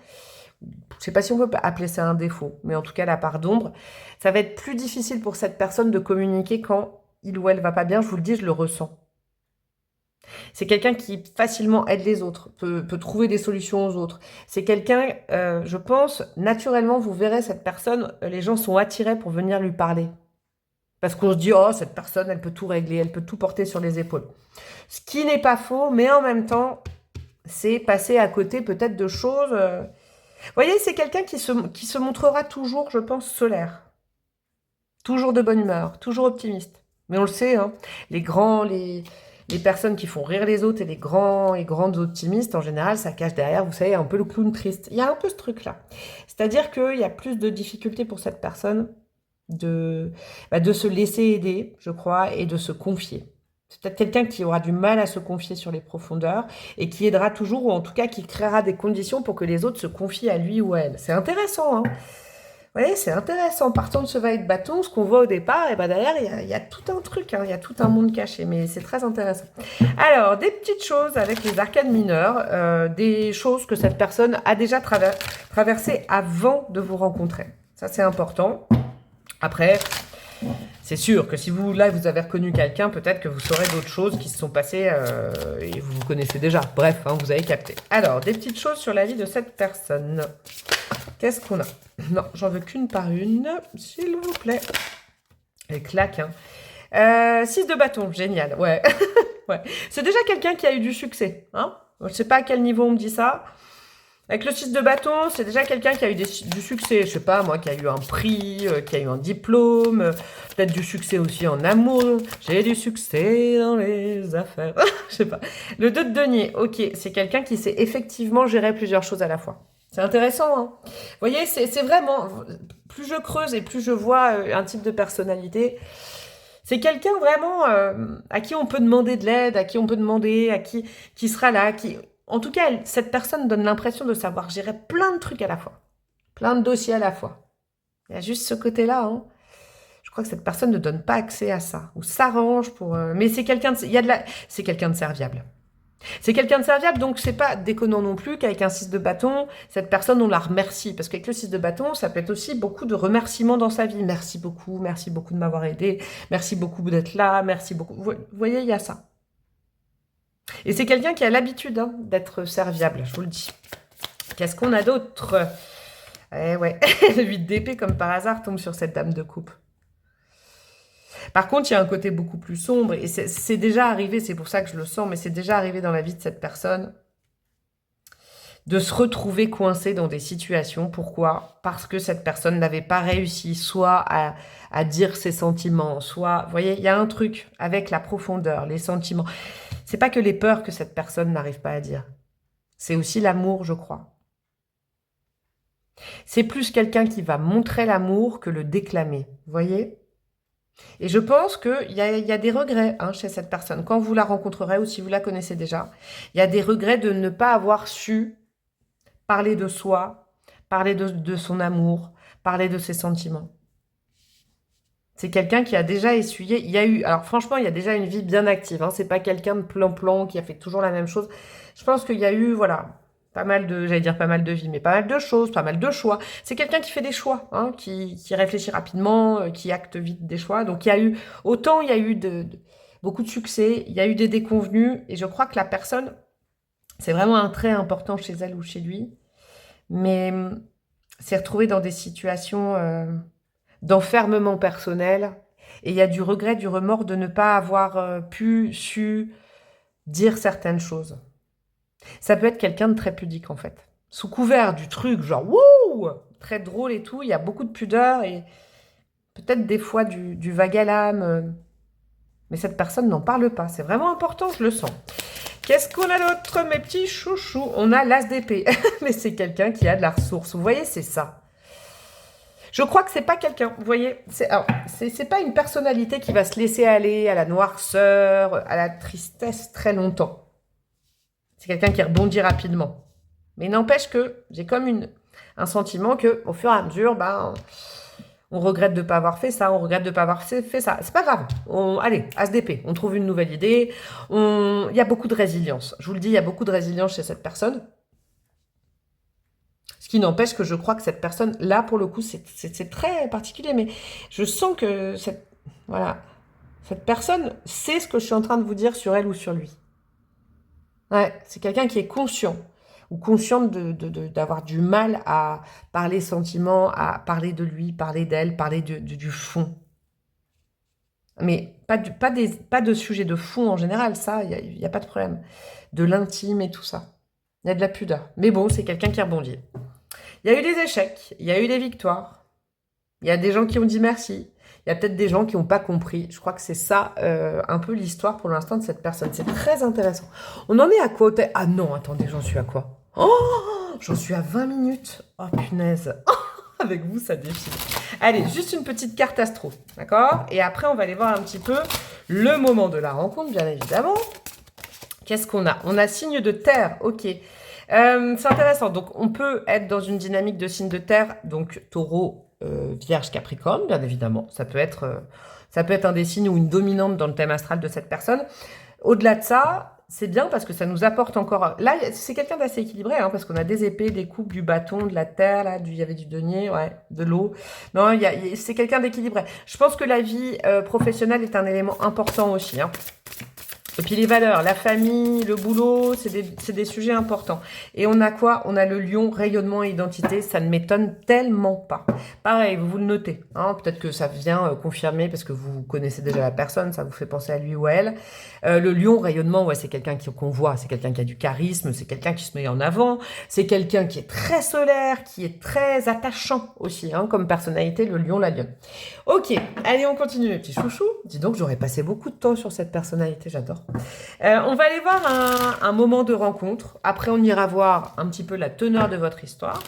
je ne sais pas si on peut appeler ça un défaut, mais en tout cas la part d'ombre, ça va être plus difficile pour cette personne de communiquer quand il ou elle va pas bien. Je vous le dis, je le ressens. C'est quelqu'un qui facilement aide les autres, peut trouver des solutions aux autres. C'est quelqu'un, je pense, naturellement, vous verrez cette personne, les gens sont attirés pour venir lui parler. Parce qu'on se dit, oh, cette personne, elle peut tout régler, elle peut tout porter sur les épaules. Ce qui n'est pas faux, mais en même temps, c'est passer à côté peut-être de choses... Vous voyez, c'est quelqu'un qui se montrera toujours, je pense, solaire. Toujours de bonne humeur, toujours optimiste. Mais on le sait, hein, les personnes qui font rire les autres et les grands et grandes optimistes, en général, ça cache derrière, vous savez, un peu le clown triste. Il y a un peu ce truc-là. C'est-à-dire qu'il y a plus de difficultés pour cette personne de se laisser aider, je crois, et de se confier. C'est peut-être quelqu'un qui aura du mal à se confier sur les profondeurs et qui aidera toujours, ou en tout cas qui créera des conditions pour que les autres se confient à lui ou à elle. C'est intéressant, hein. Vous voyez, c'est intéressant. Partant de ce valet de bâton, ce qu'on voit au départ, et ben derrière, il y a tout un truc, hein, il y a tout un monde caché, mais c'est très intéressant. Alors, des petites choses avec les arcanes mineurs, des choses que cette personne a déjà traversées avant de vous rencontrer. Ça, c'est important. Après, c'est sûr que si vous avez reconnu quelqu'un, peut-être que vous saurez d'autres choses qui se sont passées et vous connaissez déjà. Bref, hein, vous avez capté. Alors, des petites choses sur la vie de cette personne. Qu'est-ce qu'on a? Non, j'en veux qu'une par une, s'il vous plaît. Et claque, hein. 6 de bâton, génial, ouais. Ouais. C'est déjà quelqu'un qui a eu du succès, hein. Je ne sais pas à quel niveau on me dit ça. Avec le 6 de bâton, c'est déjà quelqu'un qui a eu du succès, je sais pas moi, qui a eu un prix, qui a eu un diplôme, peut-être du succès aussi en amour. J'ai du succès dans les affaires. Je sais pas. Le 2 de denier, ok, c'est quelqu'un qui sait effectivement gérer plusieurs choses à la fois. C'est intéressant, hein. Vous voyez, c'est vraiment, plus je creuse et plus je vois un type de personnalité, c'est quelqu'un vraiment à qui on peut demander de l'aide, à qui on peut demander, qui sera là, qui... En tout cas, cette personne donne l'impression de savoir gérer plein de trucs à la fois. Plein de dossiers à la fois. Il y a juste ce côté-là, hein. Je crois que cette personne ne donne pas accès à ça. Ou s'arrange pour... Mais c'est quelqu'un de... C'est quelqu'un de serviable. C'est quelqu'un de serviable, donc c'est pas déconnant non plus qu'avec un 6 de bâton, cette personne, on la remercie. Parce qu'avec le 6 de bâton, ça peut être aussi beaucoup de remerciements dans sa vie. Merci beaucoup de m'avoir aidé, merci beaucoup d'être là, merci beaucoup. Vous voyez, il y a ça. Et c'est quelqu'un qui a l'habitude d'être serviable, je vous le dis. Qu'est-ce qu'on a d'autre? Eh ouais, le 8 d'épée, comme par hasard, tombe sur cette dame de coupe. Par contre, il y a un côté beaucoup plus sombre, et c'est déjà arrivé, c'est pour ça que je le sens, mais c'est déjà arrivé dans la vie de cette personne, de se retrouver coincé dans des situations. Pourquoi? Parce que cette personne n'avait pas réussi, soit à dire ses sentiments, soit... Vous voyez, il y a un truc avec la profondeur, les sentiments. C'est pas que les peurs que cette personne n'arrive pas à dire. C'est aussi l'amour, je crois. C'est plus quelqu'un qui va montrer l'amour que le déclamer. Vous voyez? Et je pense qu'il y a des regrets chez cette personne. Quand vous la rencontrerez ou si vous la connaissez déjà, il y a des regrets de ne pas avoir su parler de soi, parler de son amour, parler de ses sentiments. C'est quelqu'un qui a déjà essuyé. Il y a eu, alors franchement, il y a déjà une vie bien active. C'est pas quelqu'un de plan-plan qui a fait toujours la même chose. Je pense qu'il y a eu, voilà, pas mal de, j'allais dire pas mal de vie, mais pas mal de choses, pas mal de choix. C'est quelqu'un qui fait des choix, qui réfléchit rapidement, qui acte vite des choix. Donc il y a eu, autant il y a eu beaucoup de succès, il y a eu des déconvenus, et je crois que la personne, c'est vraiment un trait important chez elle ou chez lui, mais s'est retrouvée dans des situations d'enfermement personnel, et il y a du regret, du remords de ne pas avoir su dire certaines choses. Ça peut être quelqu'un de très pudique en fait. Sous couvert du truc, genre wouh, très drôle et tout, il y a beaucoup de pudeur et peut-être des fois du vague à l'âme. Mais cette personne n'en parle pas. C'est vraiment important, je le sens. Qu'est-ce qu'on a d'autre, mes petits chouchous? On a l'as d'épée. Mais c'est quelqu'un qui a de la ressource. Vous voyez, c'est ça. Je crois que c'est pas quelqu'un, vous voyez, c'est pas une personnalité qui va se laisser aller à la noirceur, à la tristesse très longtemps. C'est quelqu'un qui rebondit rapidement. Mais n'empêche que j'ai comme un sentiment que au fur et à mesure, on regrette de ne pas avoir fait ça, on regrette de ne pas avoir fait ça. C'est pas grave. Allez, as d'épée, on trouve une nouvelle idée. Il y a beaucoup de résilience. Je vous le dis, il y a beaucoup de résilience chez cette personne. Ce qui n'empêche que je crois que cette personne, là, pour le coup, c'est très particulier, mais je sens que cette personne sait ce que je suis en train de vous dire sur elle ou sur lui. Ouais, c'est quelqu'un qui est conscient, ou consciente d'avoir du mal à parler sentiments, à parler de lui, parler d'elle, parler du fond. Mais pas de sujet de fond en général, ça, il n'y a pas de problème. De l'intime et tout ça. Il y a de la pudeur. Mais bon, c'est quelqu'un qui rebondit. Il y a eu des échecs, il y a eu des victoires. Il y a des gens qui ont dit merci. Il y a peut-être des gens qui n'ont pas compris. Je crois que c'est ça, un peu l'histoire pour l'instant de cette personne. C'est très intéressant. On en est à quoi? Ah non, attendez, j'en suis à quoi? Oh, j'en suis à 20 minutes. Oh, punaise. Avec vous, ça défile. Allez, juste une petite carte astro, d'accord? Et après, on va aller voir un petit peu le moment de la rencontre, bien évidemment. Qu'est-ce qu'on a? On a signe de terre, ok. C'est intéressant. Donc, on peut être dans une dynamique de signe de terre, donc taureau, Vierge, Capricorne, bien évidemment. Ça peut être un des signes ou une dominante dans le thème astral de cette personne. Au-delà de ça, c'est bien parce que ça nous apporte encore... Là, c'est quelqu'un d'assez équilibré, parce qu'on a des épées, des coupes, du bâton, de la terre, là, il y avait du denier, ouais, de l'eau. Non, c'est quelqu'un d'équilibré. Je pense que la vie professionnelle est un élément important aussi. Et puis les valeurs, la famille, le boulot, c'est des sujets importants. Et on a quoi? On a le lion, rayonnement et identité. Ça ne m'étonne tellement pas. Pareil, vous le notez. Hein, peut-être que ça vient confirmer parce que vous connaissez déjà la personne, ça vous fait penser à lui ou à elle. Le lion, rayonnement, ouais, c'est quelqu'un qu'on voit. C'est quelqu'un qui a du charisme, c'est quelqu'un qui se met en avant. C'est quelqu'un qui est très solaire, qui est très attachant aussi, hein, comme personnalité, le lion, la lionne. Ok, allez, on continue mes petits chouchous. Dis donc, j'aurais passé beaucoup de temps sur cette personnalité, j'adore. On va aller voir un moment de rencontre. Après, on ira voir un petit peu la teneur de votre histoire.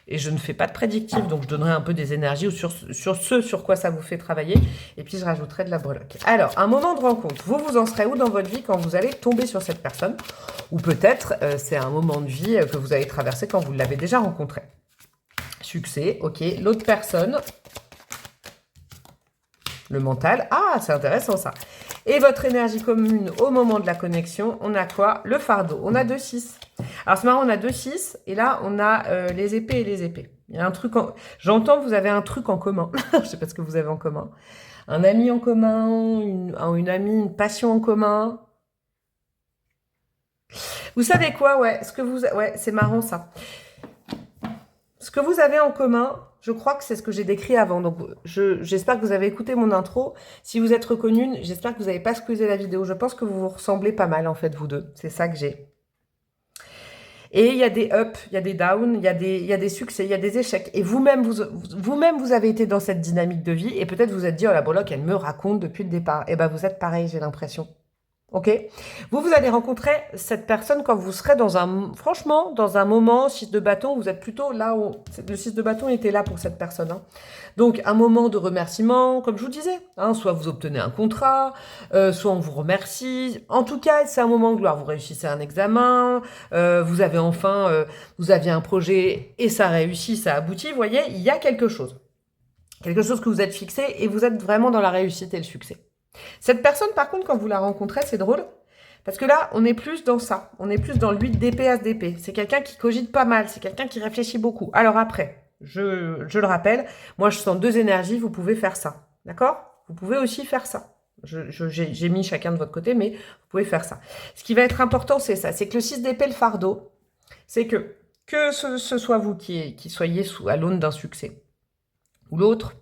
Et je ne fais pas de prédictif, donc je donnerai un peu des énergies sur ce sur quoi ça vous fait travailler. Et puis, je rajouterai de la breloque. Alors, un moment de rencontre. Vous en serez où dans votre vie quand vous allez tomber sur cette personne? Ou peut-être, c'est un moment de vie que vous avez traversé quand vous l'avez déjà rencontré. Succès, ok. L'autre personne... Le mental, ah, c'est intéressant ça. Et votre énergie commune au moment de la connexion, on a quoi? Le fardeau. On a 2-6. Alors c'est marrant, on a 2-6 et là on a les épées et les épées. Il y a un truc J'entends que vous avez un truc en commun. Je ne sais pas ce que vous avez en commun. Un ami en commun, une amie, une passion en commun. Vous savez quoi? Ouais, ouais, c'est marrant ça. Ce que vous avez en commun, je crois que c'est ce que j'ai décrit avant. Donc, j'espère que vous avez écouté mon intro. Si vous êtes reconnue, j'espère que vous n'avez pas squeezé la vidéo. Je pense que vous vous ressemblez pas mal, en fait, vous deux. C'est ça que j'ai. Et il y a des ups, il y a des downs, il y a des succès, il y a des échecs. Et vous-même, vous avez été dans cette dynamique de vie. Et peut-être vous êtes dit, oh la breloque, elle me raconte depuis le départ. Et ben, vous êtes pareil, j'ai l'impression. Ok, vous allez rencontrer cette personne quand vous serez franchement, dans un moment, 6 de bâton, vous êtes plutôt là où, le 6 de bâton était là pour cette personne. Hein. Donc, un moment de remerciement, comme je vous disais, hein, soit vous obtenez un contrat, soit on vous remercie. En tout cas, c'est un moment de gloire. Vous réussissez un examen, vous avez vous aviez un projet et ça réussit, ça aboutit. Vous voyez, il y a quelque chose. Quelque chose que vous êtes fixé et vous êtes vraiment dans la réussite et le succès. Cette personne, par contre, quand vous la rencontrez, c'est drôle. Parce que là, on est plus dans ça. On est plus dans le 8 d'épée as d'épée. C'est quelqu'un qui cogite pas mal. C'est quelqu'un qui réfléchit beaucoup. Alors après, je le rappelle, moi, je sens 2 énergies. Vous pouvez faire ça. D'accord? Vous pouvez aussi faire ça. J'ai mis chacun de votre côté, mais vous pouvez faire ça. Ce qui va être important, c'est ça. C'est que le 6 d'épée, le fardeau, c'est que ce soit vous qui soyez à l'aune d'un succès ou l'autre,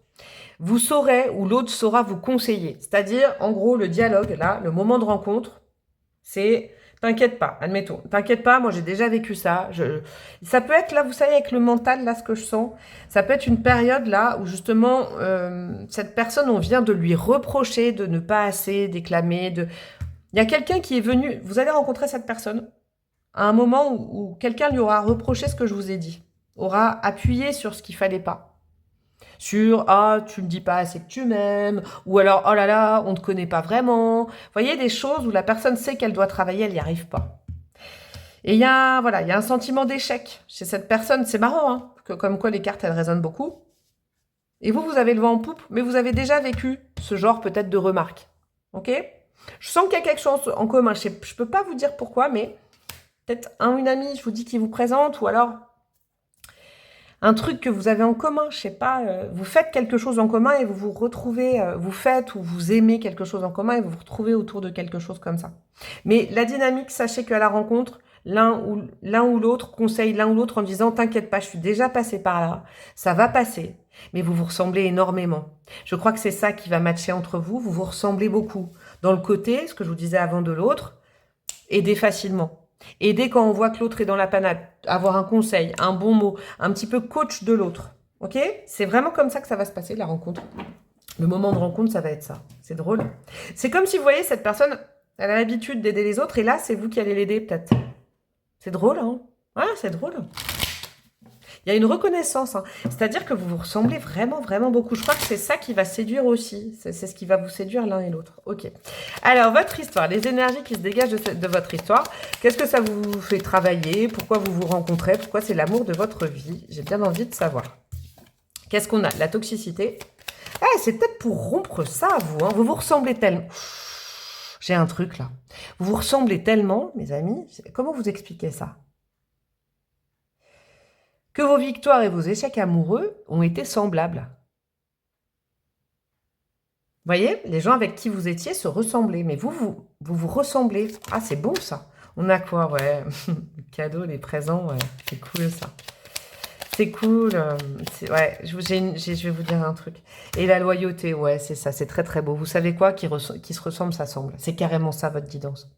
vous saurez ou l'autre saura vous conseiller. C'est-à-dire, en gros, le dialogue, là, le moment de rencontre, c'est « t'inquiète pas », admettons. « T'inquiète pas, moi j'ai déjà vécu ça. » Ça peut être, là, vous savez, avec le mental, là, ce que je sens, ça peut être une période, là, où justement, cette personne, on vient de lui reprocher de ne pas assez déclamer. Il y a quelqu'un qui est venu, vous allez rencontrer cette personne à un moment où quelqu'un lui aura reproché ce que je vous ai dit, aura appuyé sur ce qu'il fallait pas. Sur « Ah, tu me dis pas assez que tu m'aimes » ou alors « Oh là là, on te connaît pas vraiment ». Vous voyez, des choses où la personne sait qu'elle doit travailler, elle n'y arrive pas. Et il y a un sentiment d'échec chez cette personne. C'est marrant, hein, comme quoi les cartes, elles résonnent beaucoup. Et vous avez le vent en poupe, mais vous avez déjà vécu ce genre peut-être de remarques. Ok? Je sens qu'il y a quelque chose en commun. Je peux pas vous dire pourquoi, mais peut-être une amie, je vous dis, qui vous présente, ou alors un truc que vous avez en commun, je sais pas, vous faites quelque chose en commun et vous vous retrouvez, vous faites ou vous aimez quelque chose en commun et vous vous retrouvez autour de quelque chose comme ça. Mais la dynamique, sachez qu'à la rencontre, l'un ou l'autre conseille l'un ou l'autre en disant « T'inquiète pas, je suis déjà passé par là, ça va passer ». Mais vous vous ressemblez énormément. Je crois que c'est ça qui va matcher entre vous, vous vous ressemblez beaucoup. Dans le côté, ce que je vous disais avant de l'autre, aidez facilement. Aider quand on voit que l'autre est dans la panade, avoir un conseil, un bon mot, un petit peu coach de l'autre. Ok? C'est vraiment comme ça que ça va se passer, la rencontre. Le moment de rencontre, ça va être ça. C'est drôle. C'est comme si vous voyez, cette personne, elle a l'habitude d'aider les autres, et là, c'est vous qui allez l'aider, peut-être. C'est drôle, hein? Ouais, c'est drôle. Il y a une reconnaissance, hein. C'est-à-dire que vous vous ressemblez vraiment, vraiment beaucoup. Je crois que c'est ça qui va séduire aussi. C'est ce qui va vous séduire l'un et l'autre. Ok. Alors, votre histoire, les énergies qui se dégagent de votre histoire. Qu'est-ce que ça vous fait travailler? Pourquoi vous vous rencontrez? Pourquoi c'est l'amour de votre vie? J'ai bien envie de savoir. Qu'est-ce qu'on a? La toxicité. Ah, c'est peut-être pour rompre ça, vous. Hein. Vous vous ressemblez tellement. J'ai un truc, là. Vous vous ressemblez tellement, mes amis. Comment vous expliquez ça? Que vos victoires et vos échecs amoureux ont été semblables. voyez, les gens avec qui vous étiez se ressemblaient. Mais vous ressemblez. Ah, c'est beau, ça. On a quoi? Ouais, les cadeaux, les présents, ouais. C'est cool, ça. C'est cool. Ouais, je vais vous dire un truc. Et la loyauté, ouais, c'est ça. C'est très, très beau. Vous savez quoi? Qui se ressemble, s'assemble. C'est carrément ça, votre guidance.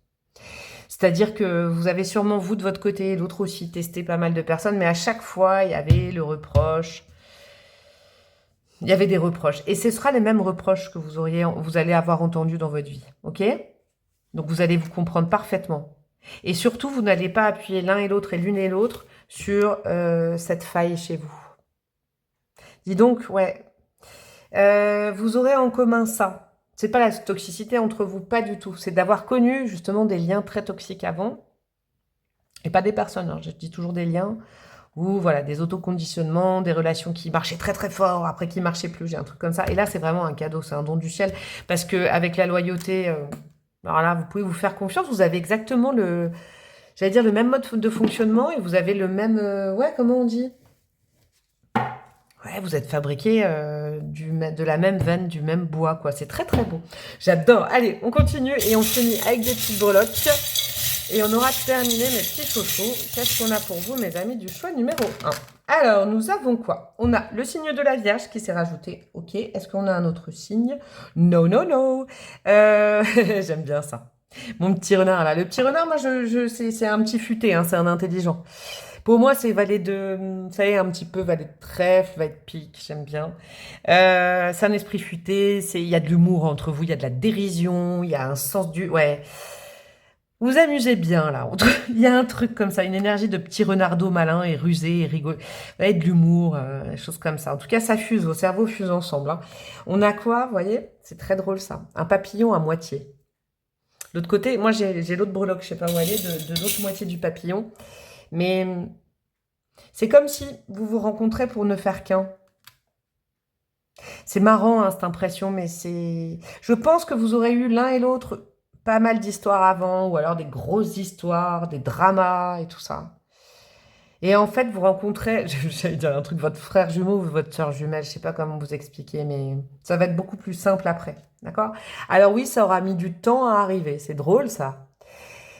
C'est-à-dire que vous avez sûrement, vous, de votre côté, l'autre aussi, testé pas mal de personnes, mais à chaque fois, il y avait le reproche. Il y avait des reproches. Et ce sera les mêmes reproches que vous allez avoir entendus dans votre vie. OK? Donc, vous allez vous comprendre parfaitement. Et surtout, vous n'allez pas appuyer l'un et l'autre et l'une et l'autre sur cette faille chez vous. Dis donc, ouais. Vous aurez en commun ça. C'est pas la toxicité entre vous, pas du tout. C'est d'avoir connu justement des liens très toxiques avant. Et pas des personnes, hein. Je dis toujours des liens. Ou voilà, des autoconditionnements, des relations qui marchaient très très fort, après qui marchaient plus, j'ai un truc comme ça. Et là, c'est vraiment un cadeau, c'est un don du ciel. Parce qu'avec la loyauté, alors là, vous pouvez vous faire confiance, vous avez exactement j'allais dire le même mode de fonctionnement et vous avez le même, ouais, comment on dit? Ouais, vous êtes fabriqué de la même veine, du même bois, quoi. C'est très très beau. J'adore. Allez, on continue et on finit avec des petites breloques. Et on aura terminé mes petits chouchous. Qu'est-ce qu'on a pour vous, mes amis du choix numéro 1? Alors, nous avons quoi? On a le signe de la Vierge qui s'est rajouté. Ok. Est-ce qu'on a un autre signe? Non, non, non. J'aime bien ça. Mon petit renard, là. Le petit renard, moi, c'est un petit futé, hein, c'est un intelligent. Pour moi, c'est valet de... Ça y est, un petit peu valet de trèfle, valet de pique, j'aime bien. C'est un esprit futé, il y a de l'humour entre vous, il y a de la dérision, il y a un sens du... Ouais... Vous amusez bien, là. Il y a un truc comme ça, une énergie de petit renardeau malin et rusé et rigolo. Ouais, de l'humour, des choses comme ça. En tout cas, ça fuse, vos cerveaux fusent ensemble. Hein. On a quoi, vous voyez? C'est très drôle, ça. Un papillon à moitié. L'autre côté, moi, j'ai l'autre breloque, je sais pas où elle est, de l'autre moitié du papillon. Mais c'est comme si vous vous rencontrez pour ne faire qu'un. C'est marrant, hein, cette impression, mais c'est... Je pense que vous aurez eu l'un et l'autre pas mal d'histoires avant, ou alors des grosses histoires, des dramas et tout ça. Et en fait, vous rencontrez, j'allais dire un truc, votre frère jumeau ou votre soeur jumelle, je sais pas comment vous expliquer, mais ça va être beaucoup plus simple après, d'accord? Alors oui, ça aura mis du temps à arriver, c'est drôle ça.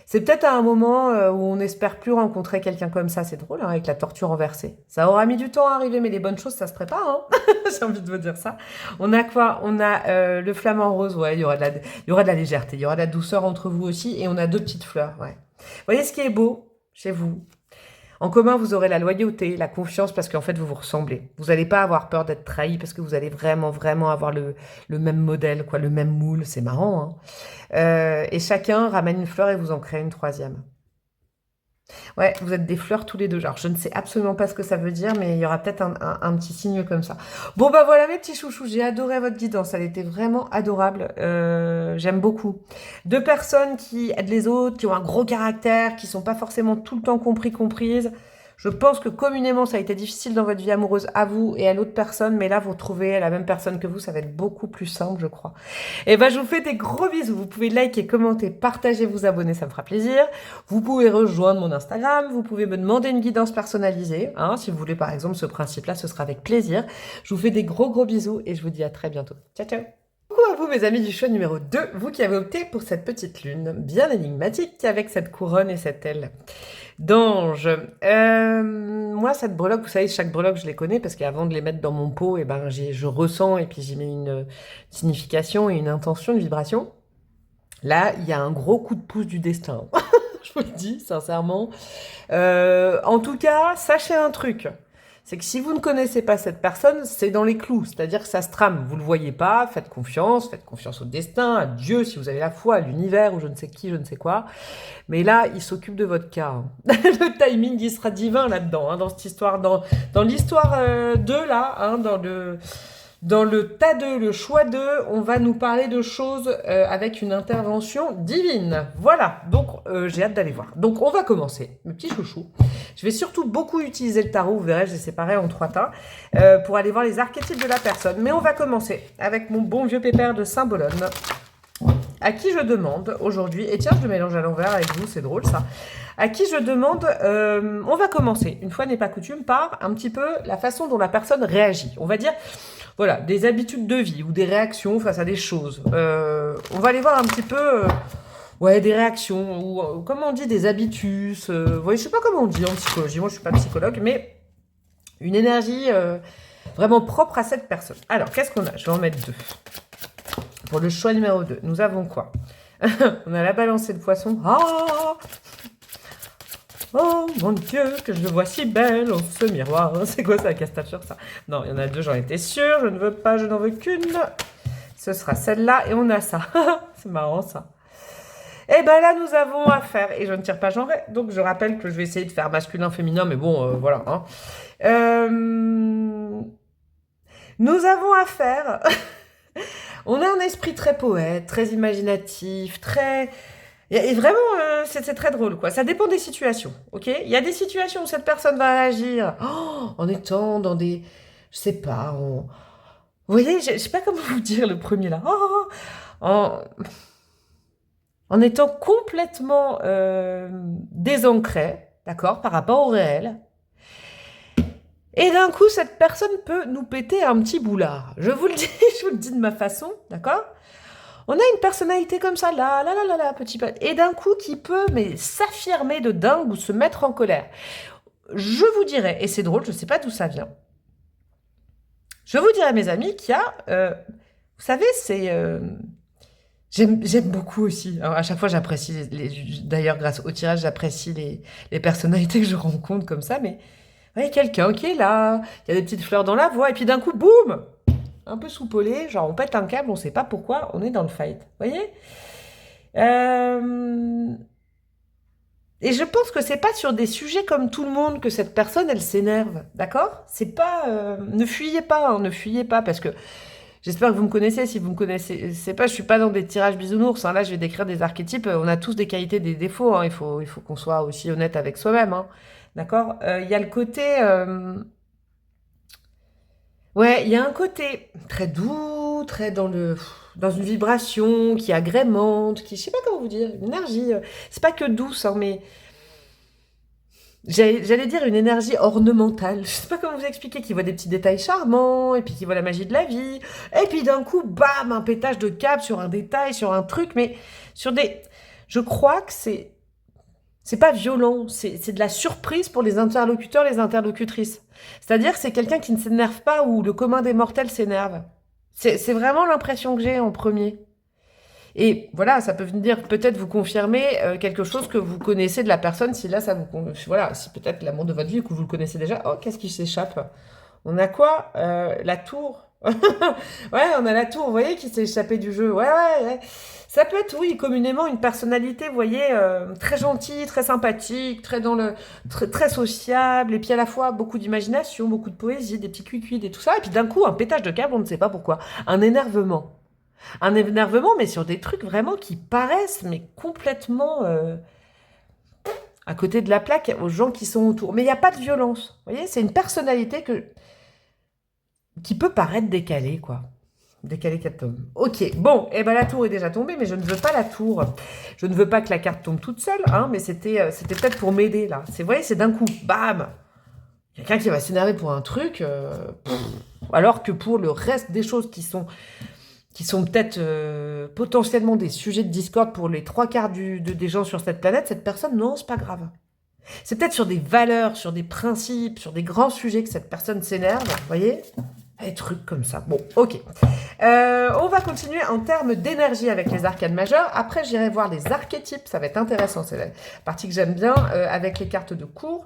C'est peut-être à un moment où on n'espère plus rencontrer quelqu'un comme ça, c'est drôle, hein, avec la torture renversée. Ça aura mis du temps à arriver, mais les bonnes choses, ça se prépare, hein. J'ai envie de vous dire ça. On a quoi? On a le flamant rose, ouais, il y aura de la légèreté, il y aura de la douceur entre vous aussi, et on a deux petites fleurs, ouais. Vous voyez ce qui est beau chez vous? En commun, vous aurez la loyauté, la confiance, parce qu'en fait, vous vous ressemblez. Vous n'allez pas avoir peur d'être trahi, parce que vous allez vraiment, vraiment avoir le même modèle, quoi, le même moule. C'est marrant, hein. Et chacun ramène une fleur et vous en créez une troisième. Ouais, vous êtes des fleurs tous les deux. Alors, je ne sais absolument pas ce que ça veut dire, mais il y aura peut-être un petit signe comme ça. Bon, bah voilà mes petits chouchous, j'ai adoré votre guidance. Elle était vraiment adorable. J'aime beaucoup. Deux personnes qui aident les autres, qui ont un gros caractère, qui sont pas forcément tout le temps comprises. Je pense que communément, ça a été difficile dans votre vie amoureuse à vous et à l'autre personne, mais là, vous retrouvez la même personne que vous, ça va être beaucoup plus simple, je crois. Et ben, je vous fais des gros bisous. Vous pouvez liker, commenter, partager, vous abonner, ça me fera plaisir. Vous pouvez rejoindre mon Instagram, vous pouvez me demander une guidance personnalisée. Hein, si vous voulez, par exemple, ce principe-là, ce sera avec plaisir. Je vous fais des gros bisous et je vous dis à très bientôt. Ciao, ciao! Coucou à vous mes amis du choix numéro 2, vous qui avez opté pour cette petite lune bien énigmatique avec cette couronne et cette aile d'ange. Moi cette breloque, vous savez chaque breloque je les connais parce qu'avant de les mettre dans mon pot, je ressens et puis j'y mets une signification et une intention, une vibration. Là il y a un gros coup de pouce du destin, je vous le dis sincèrement. En tout cas, sachez un truc. C'est que si vous ne connaissez pas cette personne, c'est dans les clous. C'est-à-dire que ça se trame. Vous ne le voyez pas, faites confiance au destin, à Dieu, si vous avez la foi, à l'univers, ou je ne sais qui, je ne sais quoi. Mais là, il s'occupe de votre cas. Hein. Le timing, il sera divin là-dedans, hein, dans cette histoire, dans l'histoire 2, là, hein, dans le tas 2, le choix 2, on va nous parler de choses avec une intervention divine. Voilà, donc j'ai hâte d'aller voir. Donc on va commencer, mes petits chouchous. Je vais surtout beaucoup utiliser le tarot, vous verrez, je l'ai séparé en 3 tas, pour aller voir les archétypes de la personne. Mais on va commencer avec mon bon vieux pépère de Saint-Bologne. à qui je demande aujourd'hui, et tiens, je le mélange à l'envers avec vous, c'est drôle ça, à qui je demande, on va commencer, une fois n'est pas coutume, par un petit peu la façon dont la personne réagit. On va dire, voilà, des habitudes de vie ou des réactions face à des choses. On va aller voir un petit peu, ouais, des réactions, ou comment on dit, des habitus, ouais, je sais pas comment on dit en psychologie, moi je suis pas psychologue, mais une énergie vraiment propre à cette personne. Alors, qu'est-ce qu'on a? Je vais en mettre 2. Pour le choix numéro 2, nous avons quoi? On a la balancée de poisson. Ah! Oh mon Dieu, que je le vois si belle en ce miroir. C'est quoi ça, Castature, ça? Non, il y en a 2, j'en étais sûre. Je ne veux pas, je n'en veux qu'une. Ce sera celle-là et on a ça. C'est marrant, ça. Et ben là, nous avons affaire, et je ne tire pas genré, donc je rappelle que je vais essayer de faire masculin-féminin, mais bon, voilà. Hein. Nous avons affaire... On a un esprit très poète, très imaginatif, très... Et vraiment, c'est très drôle, quoi. Ça dépend des situations, ok? Il y a des situations où cette personne va réagir en étant dans des... Je sais pas, Vous voyez, je sais pas comment vous dire le premier, là. En, en étant complètement désancré, d'accord, par rapport au réel. Et d'un coup, cette personne peut nous péter un petit boulard. Je vous le dis, je vous le dis de ma façon, d'accord? On a une personnalité comme ça, là, petit peu. Et d'un coup, qui peut mais s'affirmer de dingue ou se mettre en colère. Je vous dirais, et c'est drôle, je ne sais pas d'où ça vient. Je vous dirais, mes amis, qu'il y a... vous savez, c'est... J'aime beaucoup aussi. Alors, à chaque fois, j'apprécie... D'ailleurs, grâce au tirage, j'apprécie les personnalités que je rencontre comme ça, mais... Vous voyez, quelqu'un qui est là, il y a des petites fleurs dans la voix, et puis d'un coup, boum! Un peu soupolé, genre on pète un câble, on sait pas pourquoi, on est dans le fight. Vous voyez? Et je pense que c'est pas sur des sujets comme tout le monde que cette personne, elle s'énerve. D'accord? C'est pas... Ne fuyez pas, hein, ne fuyez pas, parce que j'espère que vous me connaissez. Si vous me connaissez, c'est pas, je suis pas dans des tirages bisounours. Hein, là, je vais décrire des archétypes. On a tous des qualités, des défauts. Hein, il faut qu'on soit aussi honnête avec soi-même. Hein, d'accord? Il y a le côté... Ouais, il y a un côté très doux, très dans une vibration qui agrémente, qui, je sais pas comment vous dire, une énergie. C'est pas que douce, hein, mais j'allais dire une énergie ornementale. Je sais pas comment vous expliquer, qui voit des petits détails charmants, et puis qui voit la magie de la vie, et puis d'un coup, bam, un pétage de câble sur un détail, sur un truc, mais sur des... Je crois que c'est pas violent, c'est de la surprise pour les interlocuteurs, les interlocutrices. C'est-à-dire que c'est quelqu'un qui ne s'énerve pas ou le commun des mortels s'énerve. C'est vraiment l'impression que j'ai en premier. Et voilà, ça peut venir peut-être vous confirmer quelque chose que vous connaissez de la personne, si là ça vous... Voilà, si peut-être l'amour de votre vie, que vous le connaissez déjà. Oh, qu'est-ce qui s'échappe? On a quoi? La tour. Ouais, on a la tour, vous voyez, qui s'est échappée du jeu. Ouais. Ça peut être, oui, communément une personnalité, vous voyez, très gentille, très sympathique, très sociable, et puis à la fois beaucoup d'imagination, beaucoup de poésie, des petits cuicuis, et tout ça, et puis d'un coup, un pétage de câble, on ne sait pas pourquoi. Un énervement. Un énervement, mais sur des trucs vraiment qui paraissent, mais complètement à côté de la plaque aux gens qui sont autour. Mais il n'y a pas de violence, vous voyez, c'est une personnalité qui peut paraître décalée, quoi. Décalé 4 tomes. Ok, bon, et ben la tour est déjà tombée, mais je ne veux pas la tour. Je ne veux pas que la carte tombe toute seule, hein, mais c'était peut-être pour m'aider, là. Vous voyez, c'est d'un coup, bam! Quelqu'un qui va s'énerver pour un truc, alors que pour le reste des choses qui sont peut-être potentiellement des sujets de discorde pour les 3/4 des gens sur cette planète, cette personne, non, c'est pas grave. C'est peut-être sur des valeurs, sur des principes, sur des grands sujets que cette personne s'énerve, vous voyez? Des trucs comme ça. Bon, ok. On va continuer en termes d'énergie avec les arcanes majeures. Après, j'irai voir les archétypes. Ça va être intéressant. C'est la partie que j'aime bien avec les cartes de cours.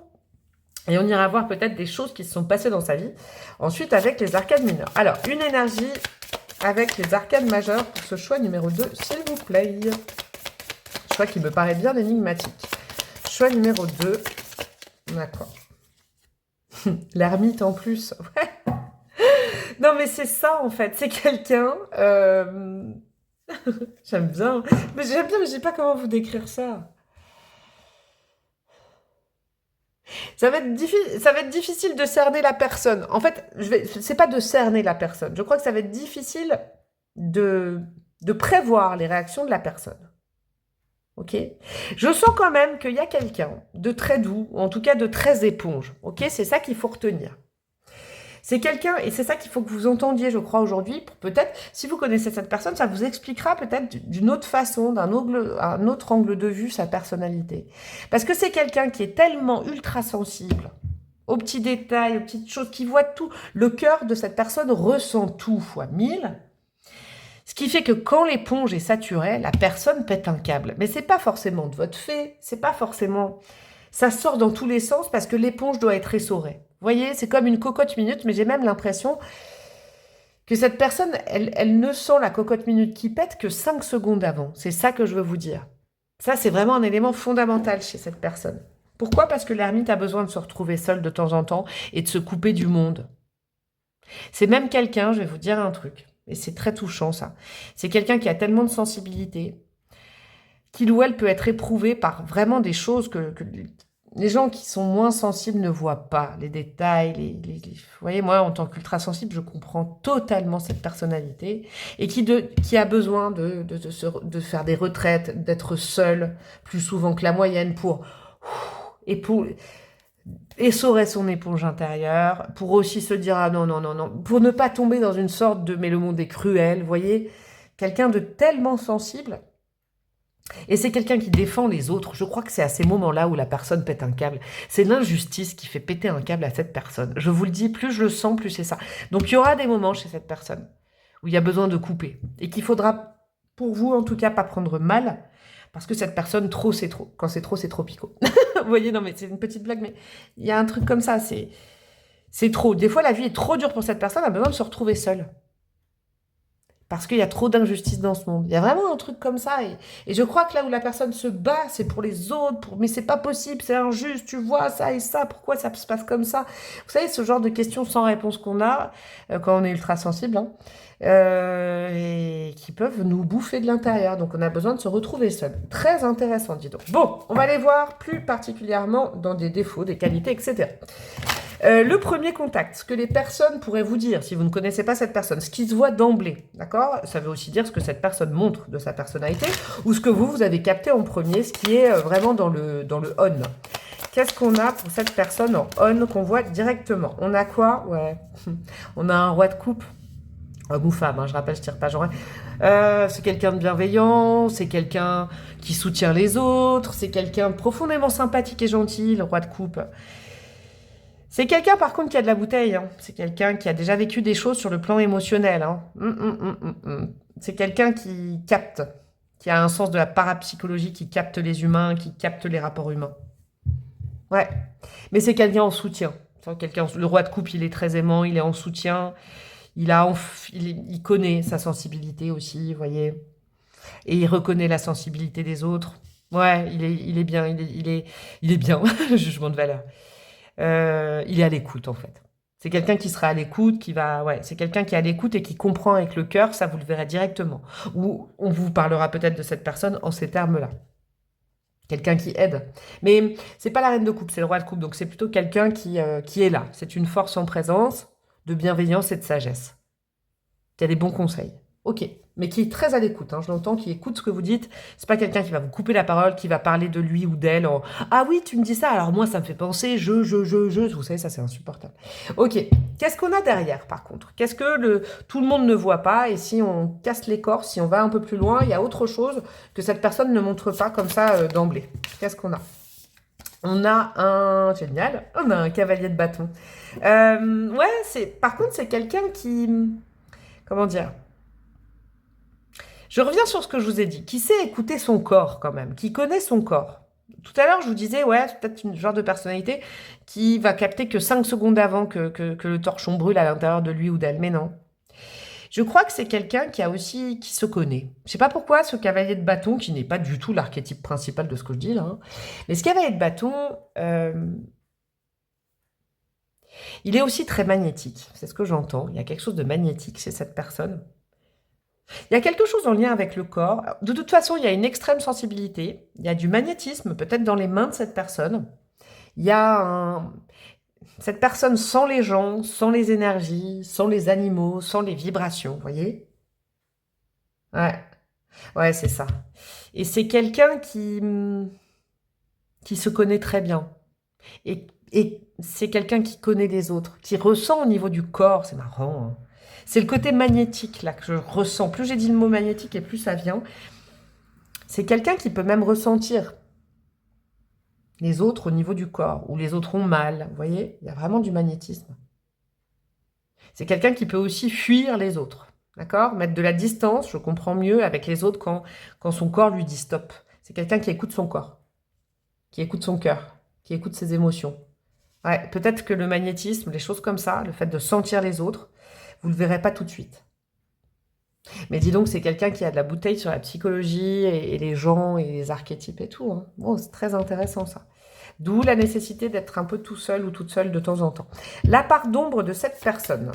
Et on ira voir peut-être des choses qui se sont passées dans sa vie. Ensuite, avec les arcanes mineures. Alors, une énergie avec les arcanes majeures pour ce choix numéro 2, s'il vous plaît. Choix qui me paraît bien énigmatique. Choix numéro 2. D'accord. L'ermite en plus. Ouais. Non, mais c'est ça, en fait. C'est quelqu'un... J'aime bien. Mais j'aime bien, mais je sais pas comment vous décrire ça. Ça va être difficile de cerner la personne. En fait, c'est pas de cerner la personne. Je crois que ça va être difficile de de prévoir les réactions de la personne. Ok? Je sens quand même qu'il y a quelqu'un de très doux, ou en tout cas de très éponge. Ok? C'est ça qu'il faut retenir. C'est quelqu'un, et c'est ça qu'il faut que vous entendiez, je crois, aujourd'hui, pour peut-être, si vous connaissez cette personne, ça vous expliquera peut-être d'une autre façon, un autre angle de vue, sa personnalité. Parce que c'est quelqu'un qui est tellement ultra sensible aux petits détails, aux petites choses, qui voit tout. Le cœur de cette personne ressent tout fois 1000. Ce qui fait que quand l'éponge est saturée, la personne pète un câble. Mais c'est pas forcément de votre fait, c'est pas forcément... Ça sort dans tous les sens parce que l'éponge doit être essorée. Vous voyez, c'est comme une cocotte minute, mais j'ai même l'impression que cette personne, elle ne sent la cocotte minute qui pète que 5 secondes avant. C'est ça que je veux vous dire. Ça, c'est vraiment un élément fondamental chez cette personne. Pourquoi? Parce que l'ermite a besoin de se retrouver seul de temps en temps et de se couper du monde. C'est même quelqu'un, je vais vous dire un truc, et c'est très touchant ça, c'est quelqu'un qui a tellement de sensibilité qu'il ou elle peut être éprouvé par vraiment des choses que les gens qui sont moins sensibles ne voient pas, les détails, vous voyez, moi, en tant qu'ultra-sensible, je comprends totalement cette personnalité et qui a besoin de faire des retraites, d'être seul plus souvent que la moyenne pour essorer son éponge intérieure, pour aussi se dire « Ah non, non, non, non », pour ne pas tomber dans une sorte de « Mais le monde est cruel », vous voyez, quelqu'un de tellement sensible. Et c'est quelqu'un qui défend les autres. Je crois que c'est à ces moments-là où la personne pète un câble. C'est l'injustice qui fait péter un câble à cette personne. Je vous le dis, plus je le sens, plus c'est ça. Donc il y aura des moments chez cette personne où il y a besoin de couper. Et qu'il faudra, pour vous en tout cas, pas prendre mal. Parce que cette personne, trop, c'est trop. Quand c'est trop picot. Vous voyez, non mais c'est une petite blague, mais il y a un truc comme ça. C'est trop. Des fois, la vie est trop dure pour cette personne. Elle a besoin de se retrouver seule. Parce qu'il y a trop d'injustice dans ce monde. Il y a vraiment un truc comme ça. Et je crois que là où la personne se bat, c'est pour les autres. Mais c'est pas possible, c'est injuste, tu vois, ça et ça. Pourquoi ça se passe comme ça? Vous savez, ce genre de questions sans réponse qu'on a quand on est ultra sensible, hein, et qui peuvent nous bouffer de l'intérieur. Donc on a besoin de se retrouver seul. Très intéressant, dis donc. Bon, on va aller voir plus particulièrement dans des défauts, des qualités, etc. Le premier contact, ce que les personnes pourraient vous dire, si vous ne connaissez pas cette personne, ce qui se voit d'emblée, d'accord? Ça veut aussi dire ce que cette personne montre de sa personnalité, ou ce que vous avez capté en premier, ce qui est vraiment dans le on. Qu'est-ce qu'on a pour cette personne en on qu'on voit directement? On a quoi? Ouais, on a un roi de coupe. Homme ou femme, hein, je rappelle, je tire pas genre. C'est quelqu'un de bienveillant, c'est quelqu'un qui soutient les autres, c'est quelqu'un de profondément sympathique et gentil, le roi de coupe. C'est quelqu'un, par contre, qui a de la bouteille. Hein. C'est quelqu'un qui a déjà vécu des choses sur le plan émotionnel. Hein. C'est quelqu'un qui capte, qui a un sens de la parapsychologie, qui capte les humains, qui capte les rapports humains. Ouais. Mais c'est quelqu'un en soutien. Le roi de coupe, il est très aimant, il est en soutien. Il connaît sa sensibilité aussi, vous voyez. Et il reconnaît la sensibilité des autres. Ouais, il est bien, il est bien, le jugement de valeur. Il est à l'écoute, en fait. C'est quelqu'un qui sera à l'écoute, c'est quelqu'un qui est à l'écoute et qui comprend avec le cœur, ça vous le verrez directement. Ou on vous parlera peut-être de cette personne en ces termes-là. Quelqu'un qui aide. Mais c'est pas la reine de coupe, c'est le roi de coupe, donc c'est plutôt quelqu'un qui est là. C'est une force en présence, de bienveillance et de sagesse. Qui a des bons conseils. Ok, mais qui est très à l'écoute, hein, je l'entends, qui écoute ce que vous dites. C'est pas quelqu'un qui va vous couper la parole, qui va parler de lui ou d'elle en « Ah oui, tu me dis ça, alors moi ça me fait penser, vous savez, ça c'est insupportable. » Ok, qu'est-ce qu'on a derrière par contre? Qu'est-ce que tout le monde ne voit pas? Et si on casse l'écorce, si on va un peu plus loin, il y a autre chose que cette personne ne montre pas comme ça d'emblée. Qu'est-ce qu'on a? On a génial, on a un cavalier de bâton. Par contre c'est quelqu'un qui, comment dire? Je reviens sur ce que je vous ai dit, qui sait écouter son corps quand même, qui connaît son corps. Tout à l'heure, je vous disais, ouais, c'est peut-être une genre de personnalité qui va capter que 5 secondes avant que le torchon brûle à l'intérieur de lui ou d'elle, mais non. Je crois que c'est quelqu'un qui se connaît. Je sais pas pourquoi ce cavalier de bâton, qui n'est pas du tout l'archétype principal de ce que je dis là, hein, mais ce cavalier de bâton, il est aussi très magnétique. C'est ce que j'entends. Il y a quelque chose de magnétique chez cette personne. Il y a quelque chose en lien avec le corps. De toute façon, il y a une extrême sensibilité. Il y a du magnétisme, peut-être dans les mains de cette personne. Cette personne sent les gens, sent les énergies, sent les animaux, sent les vibrations, vous voyez? Ouais. Ouais, c'est ça. Et c'est quelqu'un qui se connaît très bien. Et c'est quelqu'un qui connaît les autres, qui ressent au niveau du corps. C'est marrant, hein. C'est le côté magnétique là que je ressens. Plus j'ai dit le mot magnétique et plus ça vient. C'est quelqu'un qui peut même ressentir les autres au niveau du corps, ou les autres ont mal. Vous voyez, il y a vraiment du magnétisme. C'est quelqu'un qui peut aussi fuir les autres. D'accord? Mettre de la distance, je comprends mieux avec les autres quand son corps lui dit stop. C'est quelqu'un qui écoute son corps, qui écoute son cœur, qui écoute ses émotions. Ouais, peut-être que le magnétisme, les choses comme ça, le fait de sentir les autres, vous ne le verrez pas tout de suite. Mais dis donc, c'est quelqu'un qui a de la bouteille sur la psychologie et les gens et les archétypes et tout, hein. Bon, c'est très intéressant ça. D'où la nécessité d'être un peu tout seul ou toute seule de temps en temps. La part d'ombre de cette personne.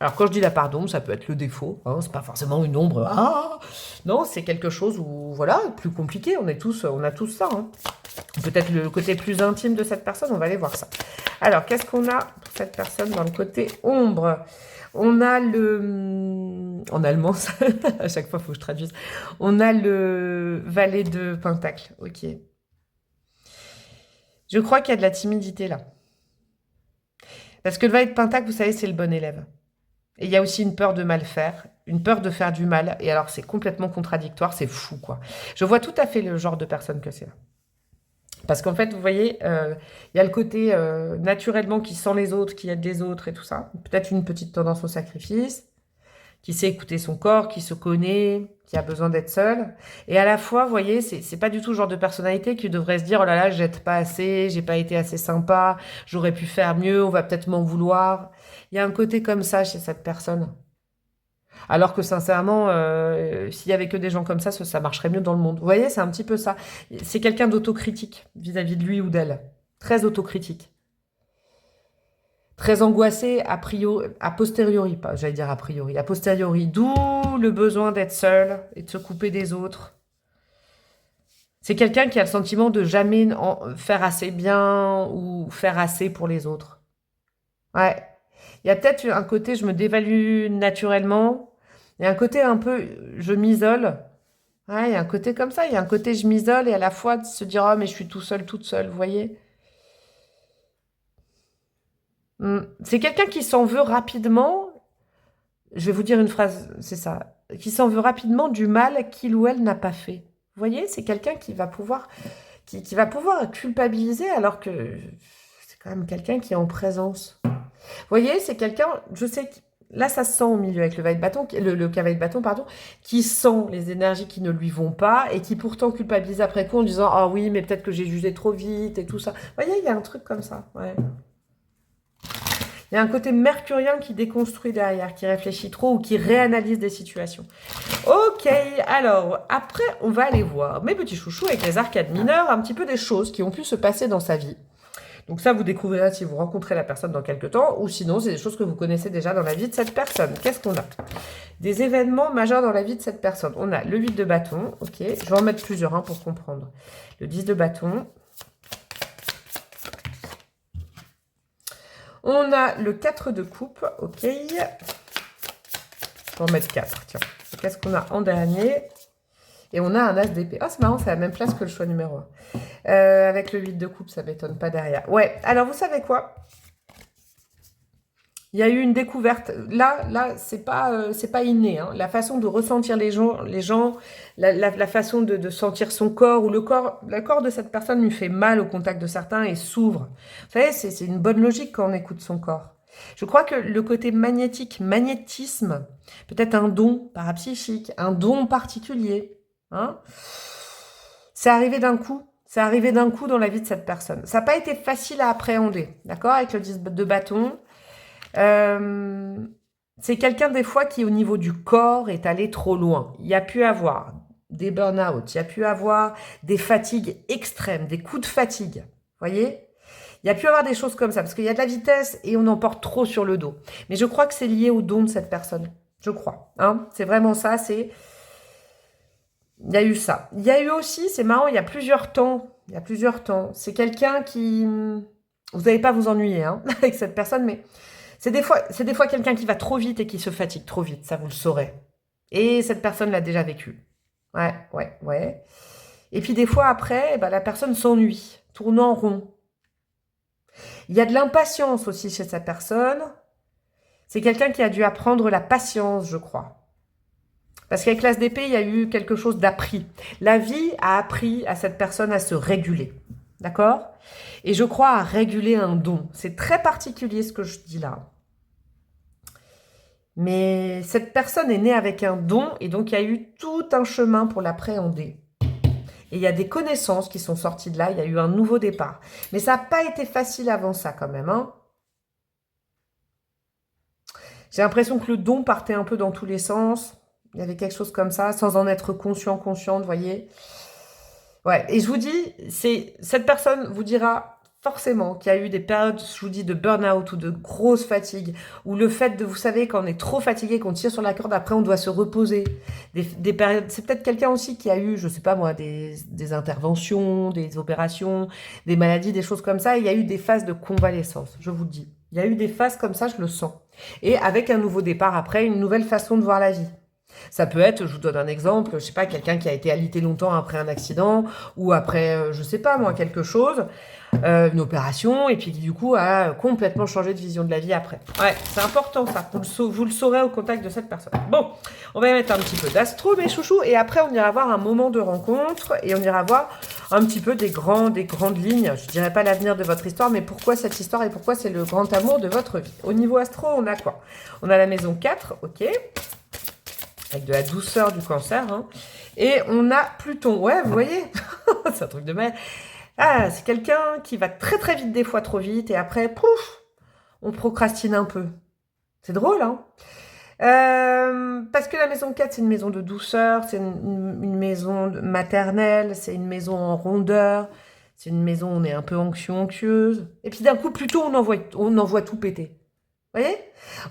Alors quand je dis la part d'ombre, ça peut être le défaut, hein, c'est pas forcément une ombre. Ah non, c'est quelque chose où, voilà, plus compliqué, on a tous ça, hein. Peut-être le côté plus intime de cette personne, on va aller voir ça. Alors, qu'est-ce qu'on a pour cette personne dans le côté ombre? On a le... En allemand, ça, à chaque fois, il faut que je traduise. On a le valet de Pentacle. Ok. Je crois qu'il y a de la timidité là. Parce que le valet de Pentacle, vous savez, c'est le bon élève. Et il y a aussi une peur de mal faire, une peur de faire du mal. Et alors, c'est complètement contradictoire, c'est fou, quoi. Je vois tout à fait le genre de personne que c'est là. Parce qu'en fait, vous voyez, il y a le côté naturellement qui sent les autres, qui aide les autres et tout ça. Peut-être une petite tendance au sacrifice, qui sait écouter son corps, qui se connaît, qui a besoin d'être seul. Et à la fois, vous voyez, c'est pas du tout le genre de personnalité qui devrait se dire, oh là là, j'aide pas assez, j'ai pas été assez sympa, j'aurais pu faire mieux, on va peut-être m'en vouloir. Il y a un côté comme ça chez cette personne. Alors que sincèrement, s'il y avait que des gens comme ça marcherait mieux dans le monde. Vous voyez, c'est un petit peu ça. C'est quelqu'un d'autocritique vis-à-vis de lui ou d'elle. Très autocritique. Très angoissé a posteriori, pas, j'allais dire a posteriori. D'où le besoin d'être seul et de se couper des autres. C'est quelqu'un qui a le sentiment de jamais faire assez bien ou faire assez pour les autres. Ouais. Il y a peut-être un côté, je me dévalue naturellement. Il y a un côté un peu, je m'isole. Ouais, il y a un côté comme ça. Il y a un côté, je m'isole et à la fois de se dire, oh, mais je suis tout seul, toute seule, vous voyez. C'est quelqu'un qui s'en veut rapidement. Je vais vous dire une phrase, c'est ça. Qui s'en veut rapidement du mal qu'il ou elle n'a pas fait. Vous voyez, c'est quelqu'un qui va pouvoir, qui va pouvoir culpabiliser alors que c'est quand même quelqu'un qui est en présence. Vous voyez, c'est quelqu'un, je sais que là, ça se sent au milieu avec le valet de bâton, le cavalier de bâton, pardon, qui sent les énergies qui ne lui vont pas et qui pourtant culpabilise après coup en disant ah oui, mais peut-être que j'ai jugé trop vite et tout ça. Vous voyez, il y a un truc comme ça. Ouais. Il y a un côté mercurien qui déconstruit derrière, qui réfléchit trop ou qui réanalyse des situations. Ok, alors après, on va aller voir mes petits chouchous avec les arcades mineurs, un petit peu des choses qui ont pu se passer dans sa vie. Donc ça, vous découvrirez si vous rencontrez la personne dans quelques temps, ou sinon, c'est des choses que vous connaissez déjà dans la vie de cette personne. Qu'est-ce qu'on a? Des événements majeurs dans la vie de cette personne. On a le 8 de bâton, ok. Je vais en mettre plusieurs pour comprendre. Le 10 de bâton. On a le 4 de coupe, ok. Je vais en mettre 4, tiens. Qu'est-ce qu'on a en dernier? Et on a un as d'épée. Oh, c'est marrant, c'est à la même place que le choix numéro 1. Avec le 8 de coupe, ça ne m'étonne pas derrière. Ouais, alors vous savez quoi? Il y a eu une découverte. Là, c'est pas inné, hein. La façon de ressentir les gens, la façon de sentir son corps, ou le corps de cette personne lui fait mal au contact de certains et s'ouvre. Vous savez, c'est une bonne logique quand on écoute son corps. Je crois que le côté magnétisme, peut-être un don parapsychique, un don particulier, hein, c'est arrivé d'un coup. C'est arrivé d'un coup dans la vie de cette personne. Ça n'a pas été facile à appréhender, d'accord, avec le 10 de bâton. C'est quelqu'un des fois qui au niveau du corps est allé trop loin. Il y a pu avoir des burn-out, il y a pu avoir des fatigues extrêmes, des coups de fatigue, voyez. Il y a pu avoir des choses comme ça, parce qu'il y a de la vitesse et on en porte trop sur le dos. Mais je crois que c'est lié au don de cette personne, je crois. Hein, c'est vraiment ça, c'est... Il y a eu ça. Il y a eu aussi, c'est marrant, il y a plusieurs temps. C'est quelqu'un qui... Vous n'allez pas vous ennuyer hein, avec cette personne, mais... C'est des fois quelqu'un qui va trop vite et qui se fatigue trop vite, ça vous le saurez. Et cette personne l'a déjà vécu. Ouais, ouais, ouais. Et puis des fois après, eh ben, la personne s'ennuie, tourne en rond. Il y a de l'impatience aussi chez cette personne. C'est quelqu'un qui a dû apprendre la patience, je crois. Parce qu'avec l'as d'épée, il y a eu quelque chose d'appris. La vie a appris à cette personne à se réguler. D'accord? Et je crois à réguler un don. C'est très particulier ce que je dis là. Mais cette personne est née avec un don et donc il y a eu tout un chemin pour l'appréhender. Et il y a des connaissances qui sont sorties de là, il y a eu un nouveau départ. Mais ça n'a pas été facile avant ça quand même. Hein. J'ai l'impression que le don partait un peu dans tous les sens. Il y avait quelque chose comme ça, sans en être consciente, vous voyez. Ouais, et je vous dis, cette personne vous dira forcément qu'il y a eu des périodes, je vous dis, de burn-out ou de grosse fatigue, ou le fait de, vous savez, quand on est trop fatigué, qu'on tire sur la corde, après on doit se reposer. Des périodes, c'est peut-être quelqu'un aussi qui a eu, je sais pas moi, des interventions, des opérations, des maladies, des choses comme ça. Et il y a eu des phases de convalescence, je vous le dis. Il y a eu des phases comme ça, je le sens. Et avec un nouveau départ après, une nouvelle façon de voir la vie. Ça peut être, je vous donne un exemple, je sais pas, quelqu'un qui a été alité longtemps après un accident ou après, je sais pas moi, quelque chose, une opération, et puis qui du coup a complètement changé de vision de la vie après. Ouais, c'est important ça, vous le saurez au contact de cette personne. Bon, on va y mettre un petit peu d'astro, mes chouchous, et après on ira voir un moment de rencontre, et on ira voir un petit peu des grandes lignes, je dirais pas l'avenir de votre histoire, mais pourquoi cette histoire et pourquoi c'est le grand amour de votre vie. Au niveau astro, on a quoi? On a la maison 4, ok, avec de la douceur du cancer. Hein. Et on a Pluton. Ouais, vous voyez c'est un truc de merde. Ah, c'est quelqu'un qui va très très vite, des fois trop vite, et après, pouf, on procrastine un peu. C'est drôle, hein parce que la maison 4, c'est une maison de douceur, c'est une maison maternelle, c'est une maison en rondeur, c'est une maison où on est un peu anxieuse. Et puis d'un coup, Pluton, on envoie tout péter. Vous voyez?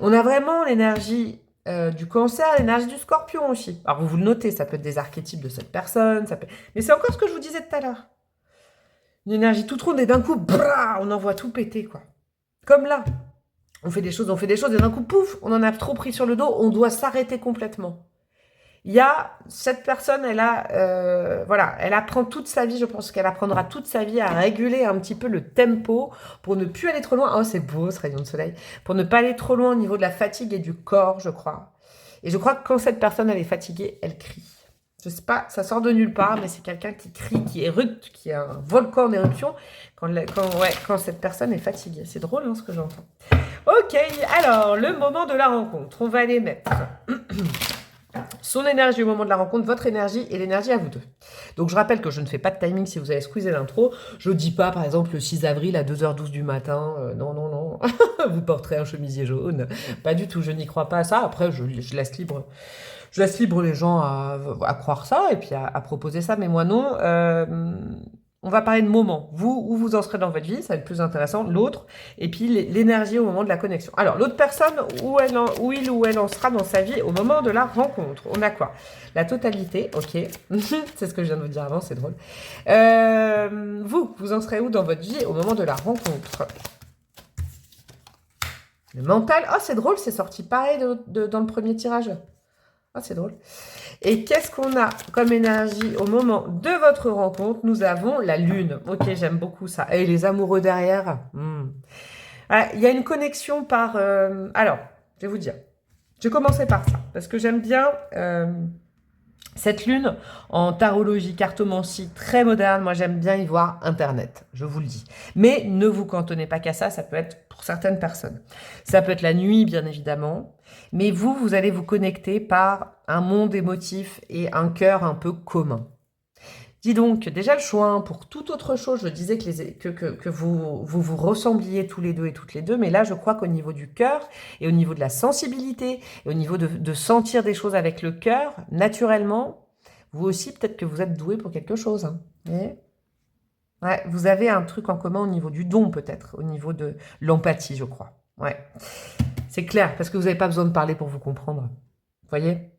On a vraiment l'énergie du cancer, l'énergie du scorpion aussi. Alors vous le notez, ça peut être des archétypes de cette personne, ça peut... mais c'est encore ce que je vous disais tout à l'heure. Une énergie toute ronde et d'un coup, brrr, on envoie tout péter, quoi. Comme là, on fait des choses, et d'un coup, pouf, on en a trop pris sur le dos, on doit s'arrêter complètement. Il y a, cette personne, elle a, voilà, elle apprend toute sa vie, je pense qu'elle apprendra toute sa vie à réguler un petit peu le tempo pour ne plus aller trop loin. Oh, c'est beau ce rayon de soleil. Pour ne pas aller trop loin au niveau de la fatigue et du corps, je crois. Et je crois que quand cette personne, elle est fatiguée, elle crie. Je sais pas, ça sort de nulle part, mais c'est quelqu'un qui crie, qui érupte, qui a un volcan en éruption quand cette personne est fatiguée. C'est drôle, hein, ce que j'entends. Ok, alors, le moment de la rencontre. On va les mettre. Son énergie au moment de la rencontre, votre énergie et l'énergie à vous deux. Donc je rappelle que je ne fais pas de timing si vous avez squeezé l'intro. Je ne dis pas par exemple le 6 avril à 2h12 du matin. Non, non, non. vous porterez un chemisier jaune. Pas du tout, je n'y crois pas à ça. Après, je laisse libre. Je laisse libre les gens à croire ça et puis à proposer ça, mais moi non. On va parler de moments. Vous, où vous en serez dans votre vie, ça va être plus intéressant. L'autre, et puis l'énergie au moment de la connexion. Alors, l'autre personne, où il ou elle en sera dans sa vie au moment de la rencontre. On a quoi? La totalité, ok. c'est ce que je viens de vous dire avant, c'est drôle. Vous en serez où dans votre vie au moment de la rencontre? Le mental, oh c'est drôle, c'est sorti pareil dans le premier tirage. Ah, c'est drôle. Et qu'est-ce qu'on a comme énergie au moment de votre rencontre? Nous avons la lune. Ok, j'aime beaucoup ça. Et les amoureux derrière. Il y a une connexion par... Alors, je vais vous dire. Je vais commencer par ça. Parce que j'aime bien cette lune en tarologie, cartomancie très moderne. Moi, j'aime bien y voir Internet. Je vous le dis. Mais ne vous cantonnez pas qu'à ça. Ça peut être pour certaines personnes. Ça peut être la nuit, bien évidemment. Mais vous allez vous connecter par un monde émotif et un cœur un peu commun. Dis donc, déjà le choix pour toute autre chose, je disais que vous ressembliez tous les deux et toutes les deux, mais là je crois qu'au niveau du cœur et au niveau de la sensibilité et au niveau de sentir des choses avec le cœur, naturellement, vous aussi peut-être que vous êtes doué pour quelque chose. Hein. Ouais, vous avez un truc en commun au niveau du don peut-être, au niveau de l'empathie je crois. Ouais. C'est clair, parce que vous n'avez pas besoin de parler pour vous comprendre. Vous voyez?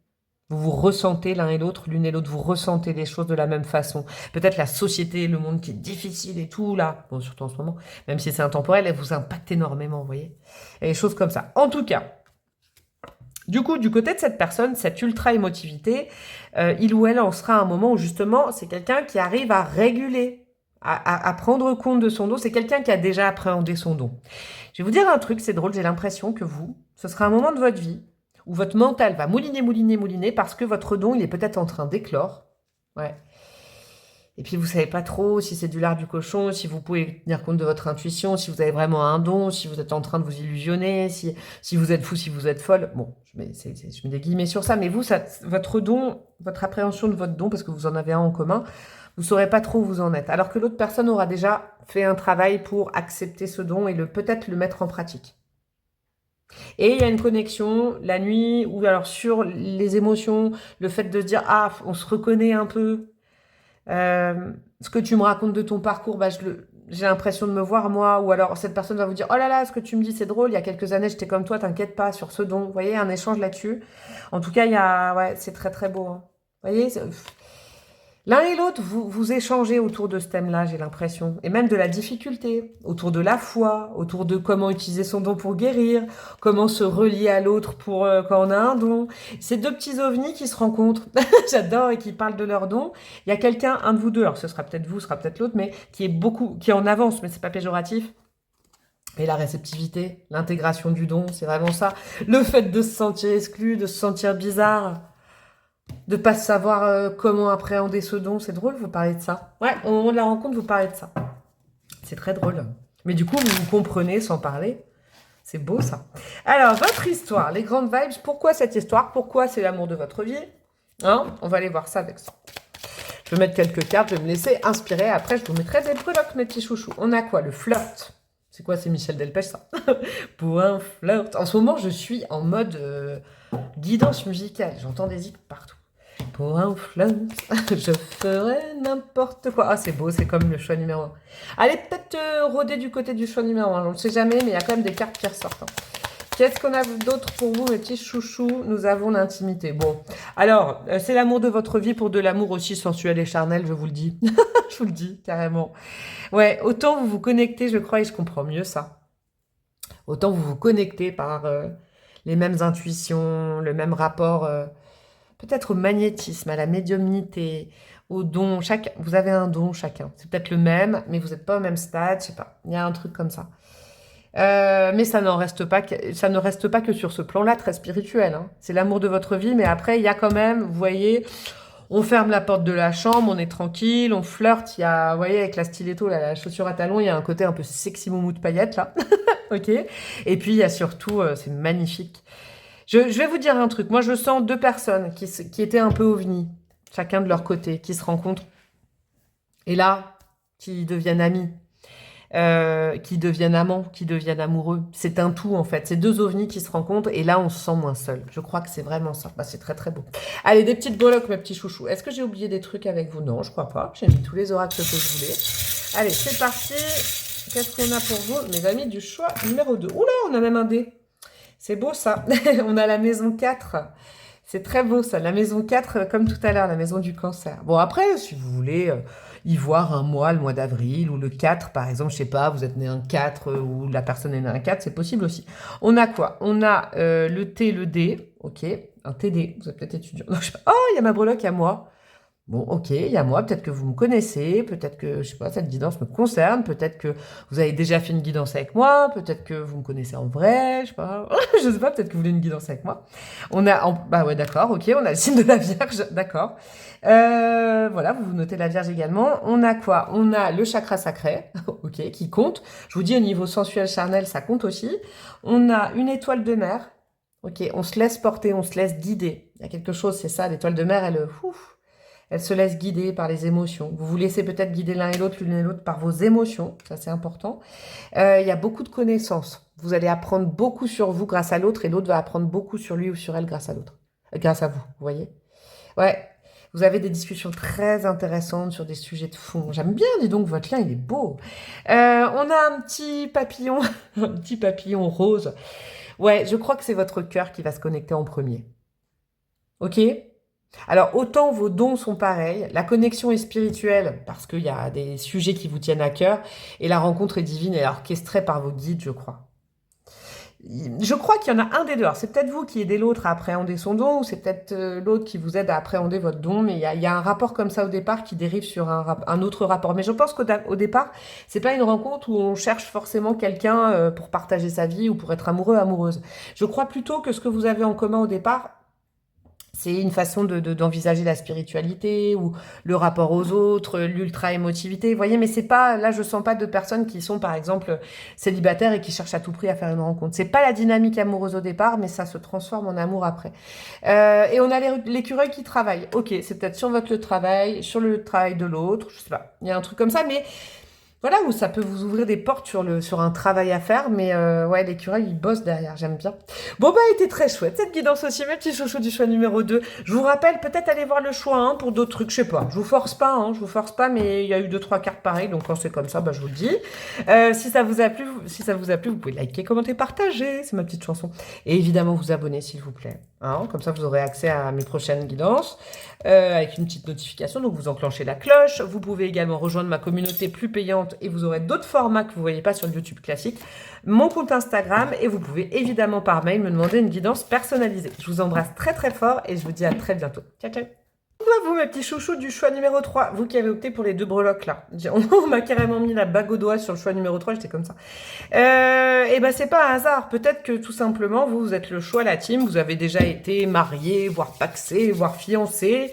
Vous vous ressentez l'un et l'autre, l'une et l'autre, vous ressentez les choses de la même façon. Peut-être la société, le monde qui est difficile et tout, là, bon, surtout en ce moment, même si c'est intemporel, elle vous impacte énormément, vous voyez? Et des choses comme ça. En tout cas, Du coup, du côté de cette personne, cette ultra-émotivité, il ou elle en sera un moment où justement, c'est quelqu'un qui arrive à réguler, à prendre compte de son don. C'est quelqu'un qui a déjà appréhendé son don. Je vais vous dire un truc, c'est drôle, j'ai l'impression que vous, ce sera un moment de votre vie où votre mental va mouliner, mouliner, mouliner parce que votre don, il est peut-être en train d'éclore. Ouais. Et puis vous savez pas trop si c'est du lard du cochon, si vous pouvez tenir compte de votre intuition, si vous avez vraiment un don, si vous êtes en train de vous illusionner, si vous êtes fou, si vous êtes folle. Bon, je mets des guillemets sur ça, mais vous, votre don, votre appréhension de votre don, parce que vous en avez un en commun, vous saurez pas trop où vous en êtes. Alors que l'autre personne aura déjà fait un travail pour accepter ce don et peut-être le mettre en pratique. Et il y a une connexion la nuit, ou alors sur les émotions, le fait de se dire, ah, on se reconnaît un peu. Ce que tu me racontes de ton parcours, bah, j'ai l'impression de me voir moi, ou alors cette personne va vous dire, oh là là, ce que tu me dis c'est drôle, il y a quelques années j'étais comme toi, t'inquiète pas sur ce don. Vous voyez, un échange là-dessus. En tout cas, ouais, c'est très très beau. Hein. Vous voyez, l'un et l'autre, vous échangez autour de ce thème-là, j'ai l'impression. Et même de la difficulté, autour de la foi, autour de comment utiliser son don pour guérir, comment se relier à l'autre pour quand on a un don. Ces deux petits ovnis qui se rencontrent, j'adore, et qui parlent de leur don. Il y a quelqu'un, un de vous deux, alors ce sera peut-être vous, ce sera peut-être l'autre, mais qui est en avance, mais c'est pas péjoratif. Et la réceptivité, l'intégration du don, c'est vraiment ça. Le fait de se sentir exclu, de se sentir bizarre, de pas savoir comment appréhender ce don, c'est drôle, vous parlez de ça. Ouais, au moment de la rencontre, vous parlez de ça. C'est très drôle. Mais du coup, vous comprenez sans parler. C'est beau, ça. Alors, votre histoire, les grandes vibes. Pourquoi cette histoire? Pourquoi c'est l'amour de votre vie? Hein? On va aller voir ça avec ça. Je vais mettre quelques cartes, je vais me laisser inspirer. Après, je vous mettrai des breloques, mes petits chouchous. On a quoi? Le flirt. C'est quoi? C'est Michel Delpech, ça. Pour un flirt. En ce moment, je suis en mode guidance musicale. J'entends des zik partout. Pour un flirt, je ferai n'importe quoi. Ah, c'est beau, c'est comme le choix numéro 1. Allez, peut-être rôder du côté du choix numéro 1. On ne sait jamais, mais il y a quand même des cartes qui ressortent. Hein. Qu'est-ce qu'on a d'autre pour vous, mes petits chouchous? Nous avons l'intimité. Bon, alors, c'est l'amour de votre vie pour de l'amour aussi sensuel et charnel, je vous le dis. Je vous le dis, carrément. Ouais, autant vous vous connectez, je crois, et je comprends mieux ça. Autant vous vous connectez par les mêmes intuitions, le même rapport... peut-être au magnétisme, à la médiumnité, au don. Vous avez un don chacun. C'est peut-être le même, mais vous n'êtes pas au même stade, je sais pas. Il y a un truc comme ça. Mais ça ne reste pas que sur ce plan-là très spirituel. Hein. C'est l'amour de votre vie, mais après, il y a quand même, vous voyez, on ferme la porte de la chambre, on est tranquille, on flirte. Il y a, vous voyez, avec la stiletto, la chaussure à talons, il y a un côté un peu sexy moumou de paillettes, là. Ok. Et puis, il y a surtout, c'est magnifique. Je vais vous dire un truc. Moi, je sens deux personnes qui étaient un peu ovnis, chacun de leur côté, qui se rencontrent. Et là, qui deviennent amis, qui deviennent amants, qui deviennent amoureux. C'est un tout, en fait. C'est deux ovnis qui se rencontrent et là, on se sent moins seul. Je crois que c'est vraiment ça. Bah, c'est très, très beau. Allez, des petites breloques, mes petits chouchous. Est-ce que j'ai oublié des trucs avec vous? Non, je crois pas. J'ai mis tous les oracles que je voulais. Allez, c'est parti. Qu'est-ce qu'on a pour vous, mes amis du choix numéro 2? Oula, on a même un dé. C'est beau ça, on a la maison 4, c'est très beau ça, la maison 4 comme tout à l'heure, la maison du cancer. Bon après, si vous voulez y voir un mois, le mois d'avril, ou le 4 par exemple, je sais pas, vous êtes né un 4 ou la personne est née un 4, c'est possible aussi. On a quoi? On a le T, le D, ok, un TD, vous êtes peut-être étudiant. Non, je sais pas. Oh, il y a ma breloque à moi. Bon, ok, il y a moi, peut-être que vous me connaissez, peut-être que, je sais pas, cette guidance me concerne, peut-être que vous avez déjà fait une guidance avec moi, peut-être que vous me connaissez en vrai, je sais pas, je sais pas, peut-être que vous voulez une guidance avec moi. Bah ouais, d'accord, ok, on a le signe de la Vierge, d'accord. Voilà, vous notez la Vierge également. On a quoi? On a le chakra sacré, ok, qui compte. Je vous dis, au niveau sensuel, charnel, ça compte aussi. On a une étoile de mer, ok, on se laisse porter, on se laisse guider. Il y a quelque chose, c'est ça, l'étoile de mer, elle se laisse guider par les émotions. Vous vous laissez peut-être guider l'un et l'autre, l'une et l'autre, par vos émotions. Ça, c'est important. Il y a beaucoup de connaissances. Vous allez apprendre beaucoup sur vous grâce à l'autre et l'autre va apprendre beaucoup sur lui ou sur elle grâce à l'autre. Grâce à vous, vous voyez? Ouais. Vous avez des discussions très intéressantes sur des sujets de fond. J'aime bien, dis donc, votre lien, il est beau. On a un petit papillon, un petit papillon rose. Ouais, je crois que c'est votre cœur qui va se connecter en premier. Ok? Alors, autant vos dons sont pareils, la connexion est spirituelle, parce qu'il y a des sujets qui vous tiennent à cœur, et la rencontre est divine et orchestrée par vos guides, je crois. je crois qu'il y en a un des deux. Alors, c'est peut-être vous qui aidez l'autre à appréhender son don, ou c'est peut-être l'autre qui vous aide à appréhender votre don, mais il y a un rapport comme ça au départ qui dérive sur un autre rapport. Mais je pense qu'au départ, c'est pas une rencontre où on cherche forcément quelqu'un pour partager sa vie ou pour être amoureux, amoureuse. Je crois plutôt que ce que vous avez en commun au départ, c'est une façon d'envisager la spiritualité ou le rapport aux autres, l'ultra-émotivité, vous voyez, mais c'est pas, là je sens pas de personnes qui sont par exemple célibataires et qui cherchent à tout prix à faire une rencontre. C'est pas la dynamique amoureuse au départ, mais ça se transforme en amour après. Et on a l'écureuil qui travaille. Ok, c'est peut-être sur votre travail, sur le travail de l'autre, je sais pas, il y a un truc comme ça, mais voilà, où ça peut vous ouvrir des portes sur un travail à faire, mais ouais, l'écureuil, il bosse derrière, j'aime bien. Bon, bah, elle était très chouette, cette guidance aussi, mes petits chouchous du choix numéro 2. Je vous rappelle, peut-être aller voir le choix 1 pour d'autres trucs, je sais pas. Je vous force pas, mais il y a eu 2-3 cartes pareilles, donc quand c'est comme ça, bah, je vous le dis. Si ça vous a plu, vous pouvez liker, commenter, partager, c'est ma petite chanson. Et évidemment, vous abonner, s'il vous plaît. Hein, comme ça, vous aurez accès à mes prochaines guidances, avec une petite notification, donc vous enclenchez la cloche. Vous pouvez également rejoindre ma communauté plus payante et vous aurez d'autres formats que vous ne voyez pas sur le YouTube classique, mon compte Instagram, et vous pouvez évidemment par mail me demander une guidance personnalisée. Je vous embrasse très très fort et je vous dis à très bientôt. Ciao ciao. Vous, mes petits chouchous du choix numéro 3, vous qui avez opté pour les 2 breloques là. On m'a carrément mis la bague au doigt sur le choix numéro 3, j'étais comme ça. Et ben c'est pas un hasard, peut-être que tout simplement vous êtes le choix, la team, vous avez déjà été marié, voire paxé, voire fiancé.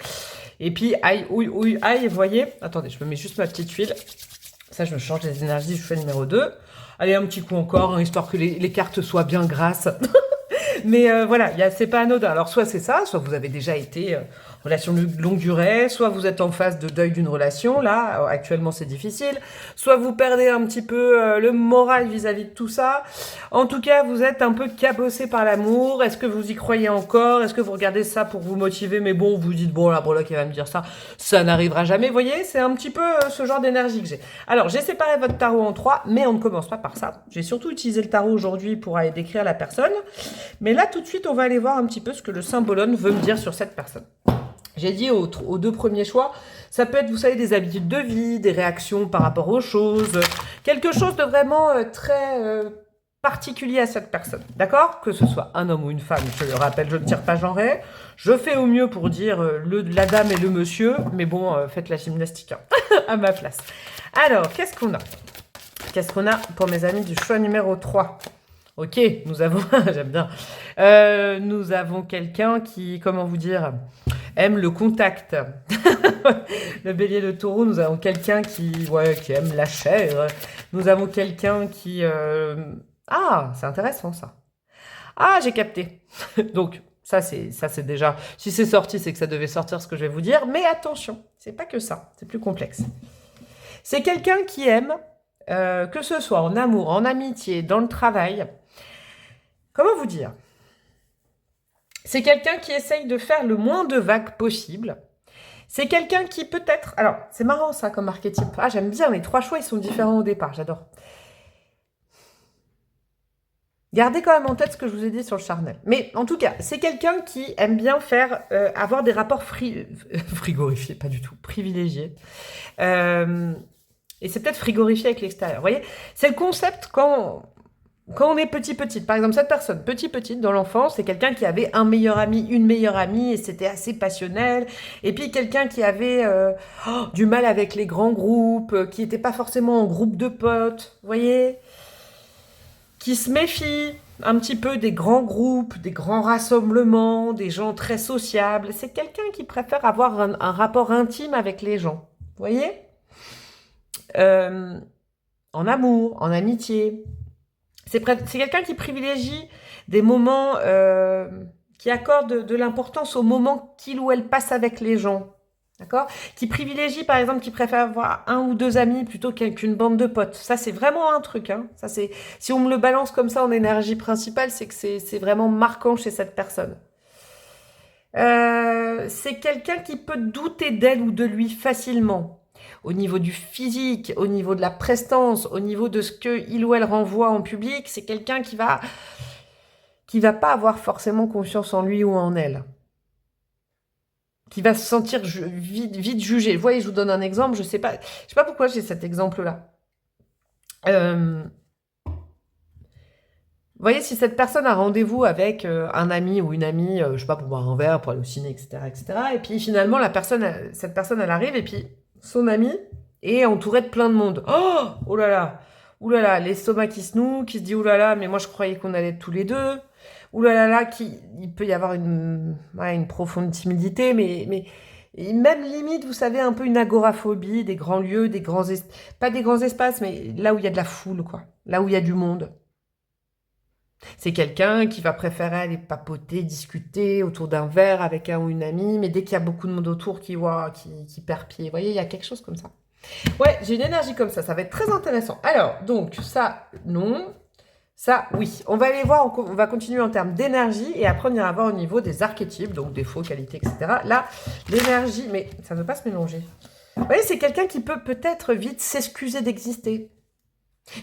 Et puis aïe, ouille, aïe, vous voyez. Attendez, je me mets juste ma petite huile. Ça, je me change les énergies du choix numéro 2. Allez, un petit coup encore, hein, histoire que les cartes soient bien grasses. Mais voilà, c'est pas anodin. Alors, soit c'est ça, soit vous avez déjà été en relation de longue durée, soit vous êtes en phase de deuil d'une relation. Là, actuellement, c'est difficile. Soit vous perdez un petit peu le moral vis-à-vis de tout ça. En tout cas, vous êtes un peu cabossé par l'amour. Est-ce que vous y croyez encore? Est-ce que vous regardez ça pour vous motiver? Mais bon, vous dites, bon, la breloque, elle va me dire ça. Ça n'arrivera jamais. Vous voyez, c'est un petit peu ce genre d'énergie que j'ai. Alors, j'ai séparé votre tarot en 3, mais on ne commence pas par ça. J'ai surtout utilisé le tarot aujourd'hui pour aller décrire la personne. Mais là, tout de suite, on va aller voir un petit peu ce que le symbolone veut me dire sur cette personne. J'ai dit aux 2 premiers choix, ça peut être, vous savez, des habitudes de vie, des réactions par rapport aux choses, quelque chose de vraiment très particulier à cette personne, d'accord? Que ce soit un homme ou une femme, je le rappelle, je ne tire pas genré, je fais au mieux pour dire la dame et le monsieur, mais bon, faites la gymnastique hein, à ma place. Alors, qu'est-ce qu'on a? Qu'est-ce qu'on a pour mes amis du choix numéro 3? Ok, nous avons, j'aime bien, nous avons quelqu'un qui, comment vous dire, aime le contact. Le bélier de taureau, nous avons quelqu'un qui aime la chair. Nous avons quelqu'un qui... Ah, c'est intéressant ça. Ah, j'ai capté. Donc, ça c'est déjà... Si c'est sorti, c'est que ça devait sortir ce que je vais vous dire. Mais attention, c'est pas que ça, c'est plus complexe. C'est quelqu'un qui aime, que ce soit en amour, en amitié, dans le travail... Comment vous dire? C'est quelqu'un qui essaye de faire le moins de vagues possible. C'est quelqu'un qui peut-être... Alors, c'est marrant ça comme archétype. Ah, j'aime bien, les 3 choix, ils sont différents au départ, j'adore. Gardez quand même en tête ce que je vous ai dit sur le charnel. Mais en tout cas, c'est quelqu'un qui aime bien faire avoir des rapports frigorifiés, pas du tout, privilégiés. Et c'est peut-être frigorifié avec l'extérieur. Vous voyez, c'est le concept quand on est petite, par exemple, cette personne, petite, dans l'enfance, c'est quelqu'un qui avait un meilleur ami, une meilleure amie, et c'était assez passionnel. Et puis, quelqu'un qui avait du mal avec les grands groupes, qui n'était pas forcément en groupe de potes, vous voyez? Qui se méfie un petit peu des grands groupes, des grands rassemblements, des gens très sociables. C'est quelqu'un qui préfère avoir un rapport intime avec les gens, vous voyez? En amour, en amitié. C'est quelqu'un qui privilégie des moments, qui accorde de l'importance aux moments qu'il ou elle passe avec les gens. D'accord? Qui privilégie, par exemple, qui préfère avoir 1 ou 2 amis plutôt qu'une bande de potes. Ça, c'est vraiment un truc. Hein. Ça, si on me le balance comme ça en énergie principale, c'est que c'est vraiment marquant chez cette personne. C'est quelqu'un qui peut douter d'elle ou de lui facilement. Au niveau du physique, au niveau de la prestance, au niveau de ce qu'il ou elle renvoie en public, c'est quelqu'un qui va pas avoir forcément confiance en lui ou en elle. Qui va se sentir vite jugé. Vous voyez, je vous donne un exemple, je sais pas pourquoi j'ai cet exemple-là. Vous voyez, si cette personne a rendez-vous avec un ami ou une amie, je sais pas, pour boire un verre, pour aller au ciné, etc., etc., et puis finalement, cette personne, elle arrive, et puis son ami est entouré de plein de monde. Oh là là, ouh là là, l'estomac qui se noue, qui se dit, ouh là là, mais moi je croyais qu'on allait être tous les deux. Ouh là là là, il peut y avoir une profonde timidité, mais et même limite, vous savez, un peu une agoraphobie des grands lieux, pas des grands espaces, mais là où il y a de la foule, quoi, là où il y a du monde. C'est quelqu'un qui va préférer aller papoter, discuter autour d'un verre avec un ou une amie, mais dès qu'il y a beaucoup de monde autour qui perd pied, vous voyez, il y a quelque chose comme ça. Ouais, j'ai une énergie comme ça va être très intéressant. Alors, donc, ça, non. Ça, oui. On va aller voir, on va continuer en termes d'énergie, et après, on ira voir au niveau des archétypes, donc défauts, qualités, etc. Là, l'énergie, mais ça ne veut pas se mélanger. Vous voyez, c'est quelqu'un qui peut peut-être vite s'excuser d'exister.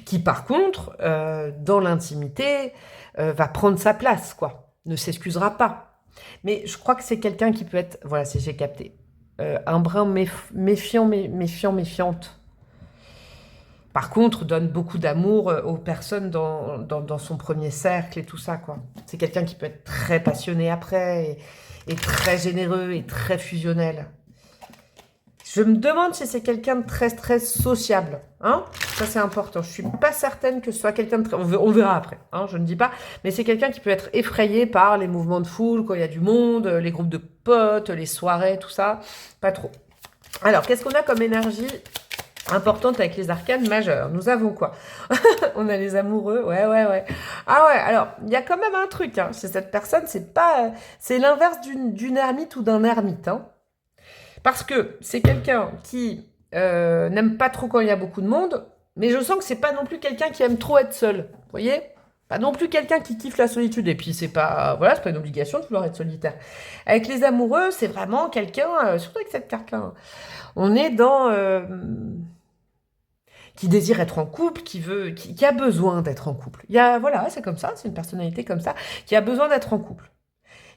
Qui, par contre, dans l'intimité, va prendre sa place, quoi. Ne s'excusera pas. Mais je crois que c'est quelqu'un qui peut être, voilà, j'ai capté, un brin méfiante. Par contre, donne beaucoup d'amour aux personnes dans son premier cercle et tout ça, quoi. C'est quelqu'un qui peut être très passionné après, et très généreux et très fusionnel. Je me demande si c'est quelqu'un de très, très sociable. Hein, ça, c'est important. Je ne suis pas certaine que ce soit quelqu'un de très... On verra après, hein, je ne dis pas. Mais c'est quelqu'un qui peut être effrayé par les mouvements de foule, quand il y a du monde, les groupes de potes, les soirées, tout ça. Pas trop. Alors, qu'est-ce qu'on a comme énergie importante avec les arcanes majeures? Nous avons quoi? On a les amoureux, ouais. Ah ouais, alors, il y a quand même un truc, hein, chez cette personne, c'est l'inverse d'une ermite ou d'un ermite, hein. Parce que c'est quelqu'un qui n'aime pas trop quand il y a beaucoup de monde, mais je sens que c'est pas non plus quelqu'un qui aime trop être seul. Vous voyez? Pas non plus quelqu'un qui kiffe la solitude. Et puis c'est pas une obligation de vouloir être solitaire. Avec les amoureux, c'est vraiment quelqu'un, surtout avec cette carte-là, hein, on est dans qui désire être en couple, qui a besoin d'être en couple. Voilà, c'est comme ça, c'est une personnalité comme ça, qui a besoin d'être en couple,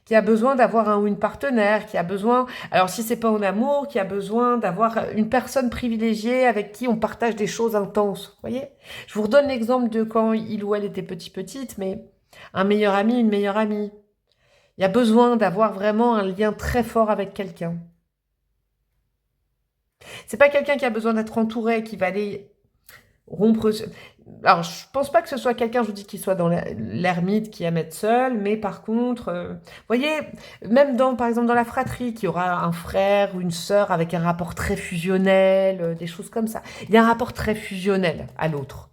qui a besoin d'avoir un ou une partenaire, qui a besoin, alors si c'est pas en amour, qui a besoin d'avoir une personne privilégiée avec qui on partage des choses intenses, vous voyez? Je vous redonne l'exemple de quand il ou elle était petite, mais un meilleur ami, une meilleure amie. Il y a besoin d'avoir vraiment un lien très fort avec quelqu'un. C'est pas quelqu'un qui a besoin d'être entouré, qui va aller rompre... Alors, je pense pas que ce soit quelqu'un, je vous dis, qui soit dans l'ermite, qui aime être seul, mais par contre, vous voyez, même par exemple, dans la fratrie, qui aura un frère ou une sœur avec un rapport très fusionnel, des choses comme ça. Il y a un rapport très fusionnel à l'autre.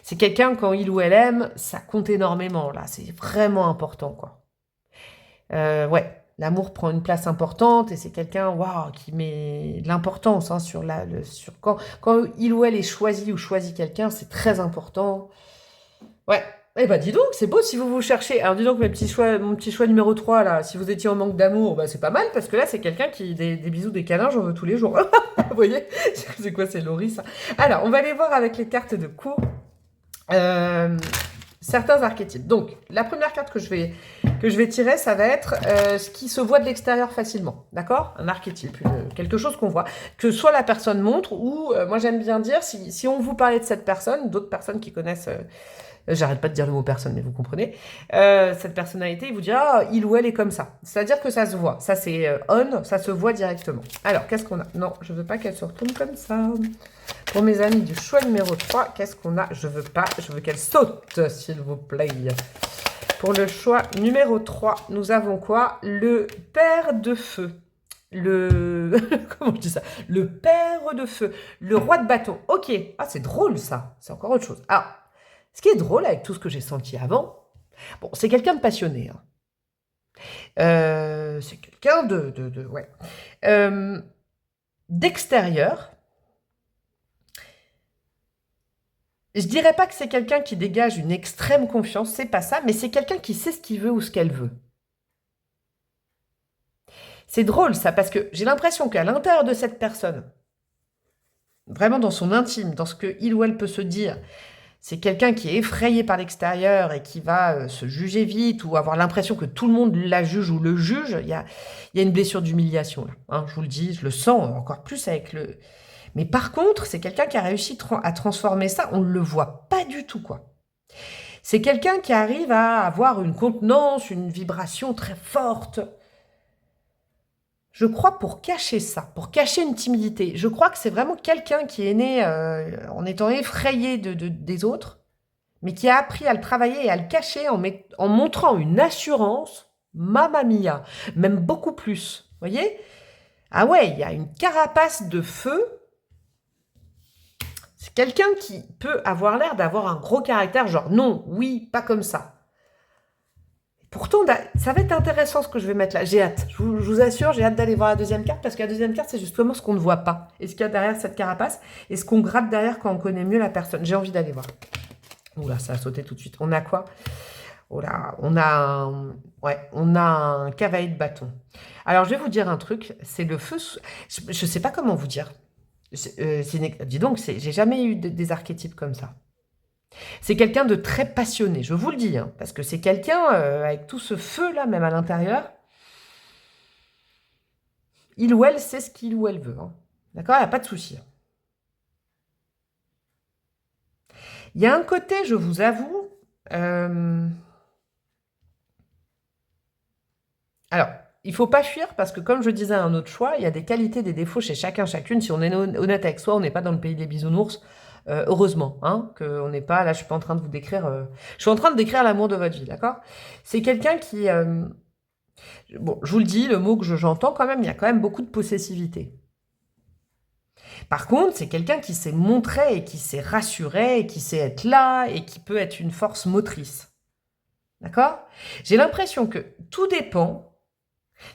C'est quelqu'un, quand il ou elle aime, ça compte énormément, là. C'est vraiment important, quoi. Ouais. L'amour prend une place importante, et c'est quelqu'un, waouh, qui met de l'importance, hein, sur quand il ou elle est choisi ou choisit quelqu'un, c'est très important. Ouais. Eh ben dis donc, c'est beau si vous cherchez. Alors dis donc, mon petit choix numéro 3, là, si vous étiez en manque d'amour, bah, c'est pas mal, parce que là, c'est quelqu'un qui, des bisous, des câlins, j'en veux tous les jours. Vous voyez? C'est quoi, c'est Laurie, ça? Alors, on va aller voir avec les cartes de cours. Certains archétypes. Donc, la première carte que je vais tirer, ça va être ce qui se voit de l'extérieur facilement. D'accord? Un archétype, quelque chose qu'on voit. Que soit la personne montre, ou, moi j'aime bien dire, si on vous parlait de cette personne, d'autres personnes qui connaissent... j'arrête pas de dire le mot personne, mais vous comprenez. Cette personnalité, il vous dira, il ou elle est comme ça. C'est-à-dire que ça se voit. Ça, c'est on, ça se voit directement. Alors, qu'est-ce qu'on a? Non, je veux pas qu'elle se retourne comme ça. Pour mes amis du choix numéro 3, qu'est-ce qu'on a? Je veux qu'elle saute, s'il vous plaît. Pour le choix numéro 3, nous avons quoi? Le père de feu. Comment je dis ça? Le père de feu. Le roi de bâton. Ok. Ah, c'est drôle, ça. C'est encore autre chose. Alors, ce qui est drôle avec tout ce que j'ai senti avant, bon, c'est quelqu'un de passionné, hein. C'est quelqu'un d'extérieur. Je dirais pas que c'est quelqu'un qui dégage une extrême confiance, c'est pas ça, mais c'est quelqu'un qui sait ce qu'il veut ou ce qu'elle veut. C'est drôle ça, parce que j'ai l'impression qu'à l'intérieur de cette personne, vraiment dans son intime, dans ce que il ou elle peut se dire, c'est quelqu'un qui est effrayé par l'extérieur et qui va se juger vite ou avoir l'impression que tout le monde la juge ou le juge. Il y a une blessure d'humiliation là, hein, je vous le dis, je le sens encore plus avec le... Mais par contre, c'est quelqu'un qui a réussi à transformer ça, on ne le voit pas du tout, quoi. C'est quelqu'un qui arrive à avoir une contenance, une vibration très forte. Je crois pour cacher ça, pour cacher une timidité. Je crois que c'est vraiment quelqu'un qui est né en étant effrayé des autres, mais qui a appris à le travailler et à le cacher en montrant une assurance, mamma mia, même beaucoup plus. Vous voyez? Ah ouais, il y a une carapace de feu. C'est quelqu'un qui peut avoir l'air d'avoir un gros caractère, genre non, oui, pas comme ça. Pourtant, ça va être intéressant ce que je vais mettre là. J'ai hâte. Je vous assure, j'ai hâte d'aller voir la deuxième carte parce que la deuxième carte, c'est justement ce qu'on ne voit pas. Et ce qu'il y a derrière cette carapace et ce qu'on gratte derrière quand on connaît mieux la personne. J'ai envie d'aller voir. Oula, ça a sauté tout de suite. On a quoi? Oula, on a un cavalier de bâton. Alors, je vais vous dire un truc. C'est le feu. Je ne sais pas comment vous dire. Dis donc, j'ai jamais eu des archétypes comme ça. C'est quelqu'un de très passionné, je vous le dis, hein, parce que c'est quelqu'un avec tout ce feu-là, même à l'intérieur. Il ou elle sait ce qu'il ou elle veut. Hein. D'accord? Il n'y a pas de souci. Il y a un côté, je vous avoue... Alors, il ne faut pas fuir parce que, comme je disais à un autre choix, il y a des qualités, des défauts chez chacun, chacune. Si on est honnête avec soi, on n'est pas dans le pays des bisounours. Heureusement, hein, qu'on n'est pas... Là, je ne suis pas en train de vous décrire... je suis en train de décrire l'amour de votre vie, d'accord? C'est quelqu'un qui... bon, je vous le dis, le mot que j'entends quand même, il y a quand même beaucoup de possessivité. Par contre, c'est quelqu'un qui sait montrer et qui sait rassurer et qui sait être là et qui peut être une force motrice. D'accord? J'ai l'impression que tout dépend...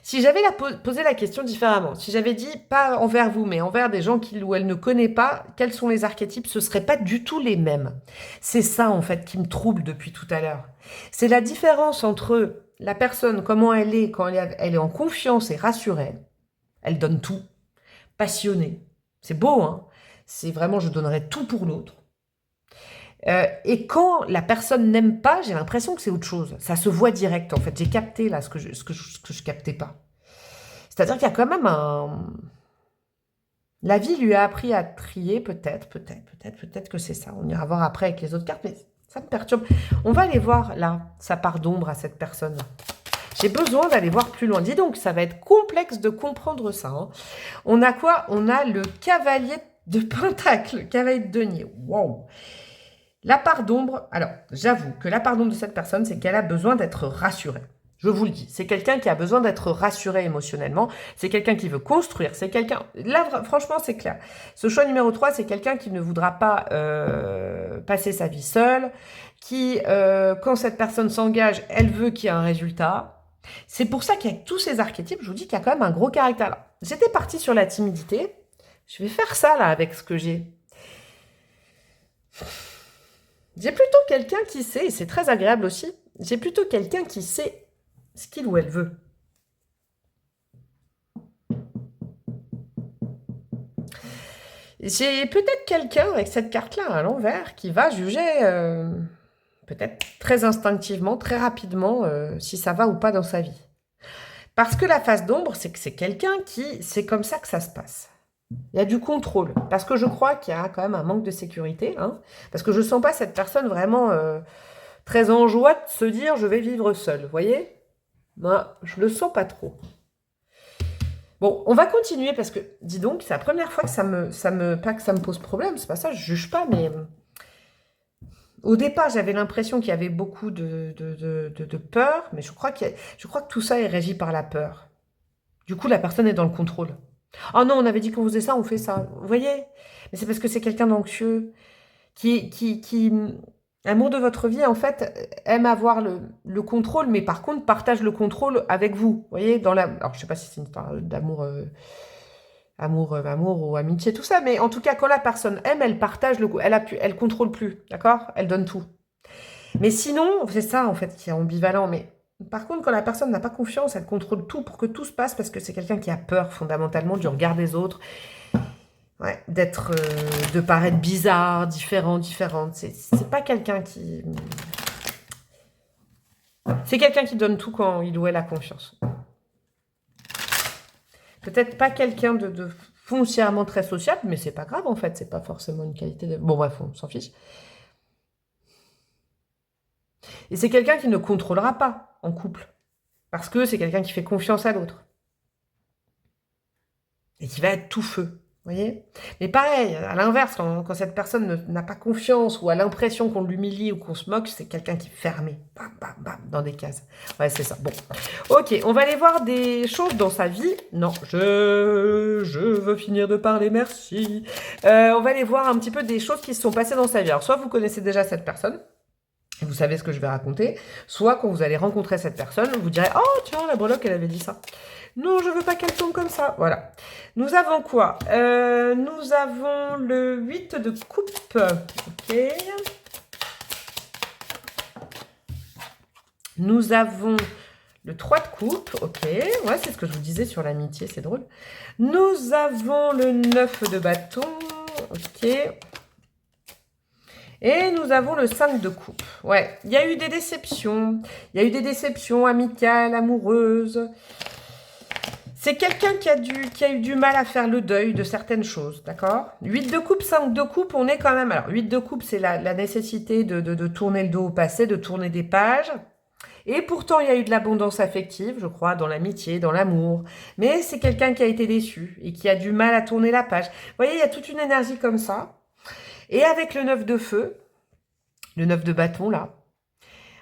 Si j'avais posé la question différemment, si j'avais dit, pas envers vous, mais envers des gens qu'il ou elle ne connaît pas, quels sont les archétypes, ce ne seraient pas du tout les mêmes. C'est ça, en fait, qui me trouble depuis tout à l'heure. C'est la différence entre la personne, comment elle est, quand elle est en confiance et rassurée. Elle donne tout. Passionnée. C'est beau, hein? C'est vraiment, je donnerais tout pour l'autre. Et quand la personne n'aime pas, j'ai l'impression que c'est autre chose. Ça se voit direct, en fait. J'ai capté, là, ce que je captais pas. C'est-à-dire qu'il y a quand même un... La vie lui a appris à trier, peut-être que c'est ça. On ira voir après avec les autres cartes, mais ça me perturbe. On va aller voir, là, sa part d'ombre à cette personne. J'ai besoin d'aller voir plus loin. Dis donc, ça va être complexe de comprendre ça. Hein. On a quoi? On a le cavalier de pentacle, le cavalier de denier. Wow! La part d'ombre, alors j'avoue que la part d'ombre de cette personne, c'est qu'elle a besoin d'être rassurée. Je vous le dis, c'est quelqu'un qui a besoin d'être rassuré émotionnellement, c'est quelqu'un qui veut construire, c'est quelqu'un... Là, franchement, c'est clair. Ce choix numéro 3, c'est quelqu'un qui ne voudra pas passer sa vie seule, qui, quand cette personne s'engage, elle veut qu'il y ait un résultat. C'est pour ça qu'avec tous ces archétypes, je vous dis qu'il y a quand même un gros caractère. Alors, j'étais partie sur la timidité, je vais faire ça là avec ce que j'ai. J'ai plutôt quelqu'un qui sait, et c'est très agréable aussi, j'ai plutôt quelqu'un qui sait ce qu'il ou elle veut. J'ai peut-être quelqu'un avec cette carte-là à l'envers qui va juger peut-être très instinctivement, très rapidement, si ça va ou pas dans sa vie. Parce que la face d'ombre, c'est que c'est quelqu'un qui, c'est comme ça que ça se passe. Il y a du contrôle, parce que je crois qu'il y a quand même un manque de sécurité, hein, parce que je ne sens pas cette personne vraiment très en joie de se dire « je vais vivre seule », vous voyez? Moi, je ne le sens pas trop. Bon, on va continuer, parce que, dis donc, c'est la première fois que pas que ça me pose problème, c'est pas ça, je juge pas, mais... Au départ, j'avais l'impression qu'il y avait beaucoup de peur, mais je crois que tout ça est régi par la peur. Du coup, la personne est dans le contrôle. Oh non, on avait dit qu'on faisait ça, on fait ça. Vous voyez? Mais c'est parce que c'est quelqu'un d'anxieux qui, amour de votre vie, en fait, aime avoir le contrôle, mais par contre, partage le contrôle avec vous. Vous voyez? Alors, je sais pas si c'est une histoire d'amour, amour ou amitié, tout ça, mais en tout cas, quand la personne aime, elle partage elle contrôle plus, d'accord? Elle donne tout. Mais sinon, c'est ça, en fait, qui est ambivalent, mais... Par contre, quand la personne n'a pas confiance, elle contrôle tout pour que tout se passe parce que c'est quelqu'un qui a peur fondamentalement du regard des autres, ouais, de paraître bizarre, différente. C'est pas quelqu'un qui... C'est quelqu'un qui donne tout quand il ou elle a confiance. Peut-être pas quelqu'un de foncièrement très sociable, mais c'est pas grave en fait, c'est pas forcément une qualité de... Bon bref, on s'en fiche. Et c'est quelqu'un qui ne contrôlera pas en couple. Parce que c'est quelqu'un qui fait confiance à l'autre. Et qui va être tout feu. Vous voyez? Mais pareil, à l'inverse, quand cette personne n'a pas confiance ou a l'impression qu'on l'humilie ou qu'on se moque, c'est quelqu'un qui est fermé. Bam, bam, bam, dans des cases. Ouais, c'est ça. Bon. Ok, on va aller voir des choses dans sa vie. Non, je veux finir de parler, merci. On va aller voir un petit peu des choses qui se sont passées dans sa vie. Alors, soit vous connaissez déjà cette personne, et vous savez ce que je vais raconter, soit quand vous allez rencontrer cette personne, vous direz « Oh, tiens, la breloque, elle avait dit ça. » Non, je veux pas qu'elle tombe comme ça. Voilà. Nous avons quoi? Nous avons le 8 de coupe. Ok. Nous avons le 3 de coupe. Ok. Ouais, c'est ce que je vous disais sur l'amitié, c'est drôle. Nous avons le 9 de bâton. Ok. Et nous avons le 5 de coupe. Ouais, il y a eu des déceptions. Il y a eu des déceptions amicales, amoureuses. C'est quelqu'un qui a eu du mal à faire le deuil de certaines choses, d'accord? 8 de coupe, 5 de coupe, on est quand même... Alors, 8 de coupe, c'est la nécessité de tourner le dos au passé, de tourner des pages. Et pourtant, il y a eu de l'abondance affective, je crois, dans l'amitié, dans l'amour. Mais c'est quelqu'un qui a été déçu et qui a du mal à tourner la page. Vous voyez, il y a toute une énergie comme ça. Et avec le 9 de feu, le 9 de bâton, là,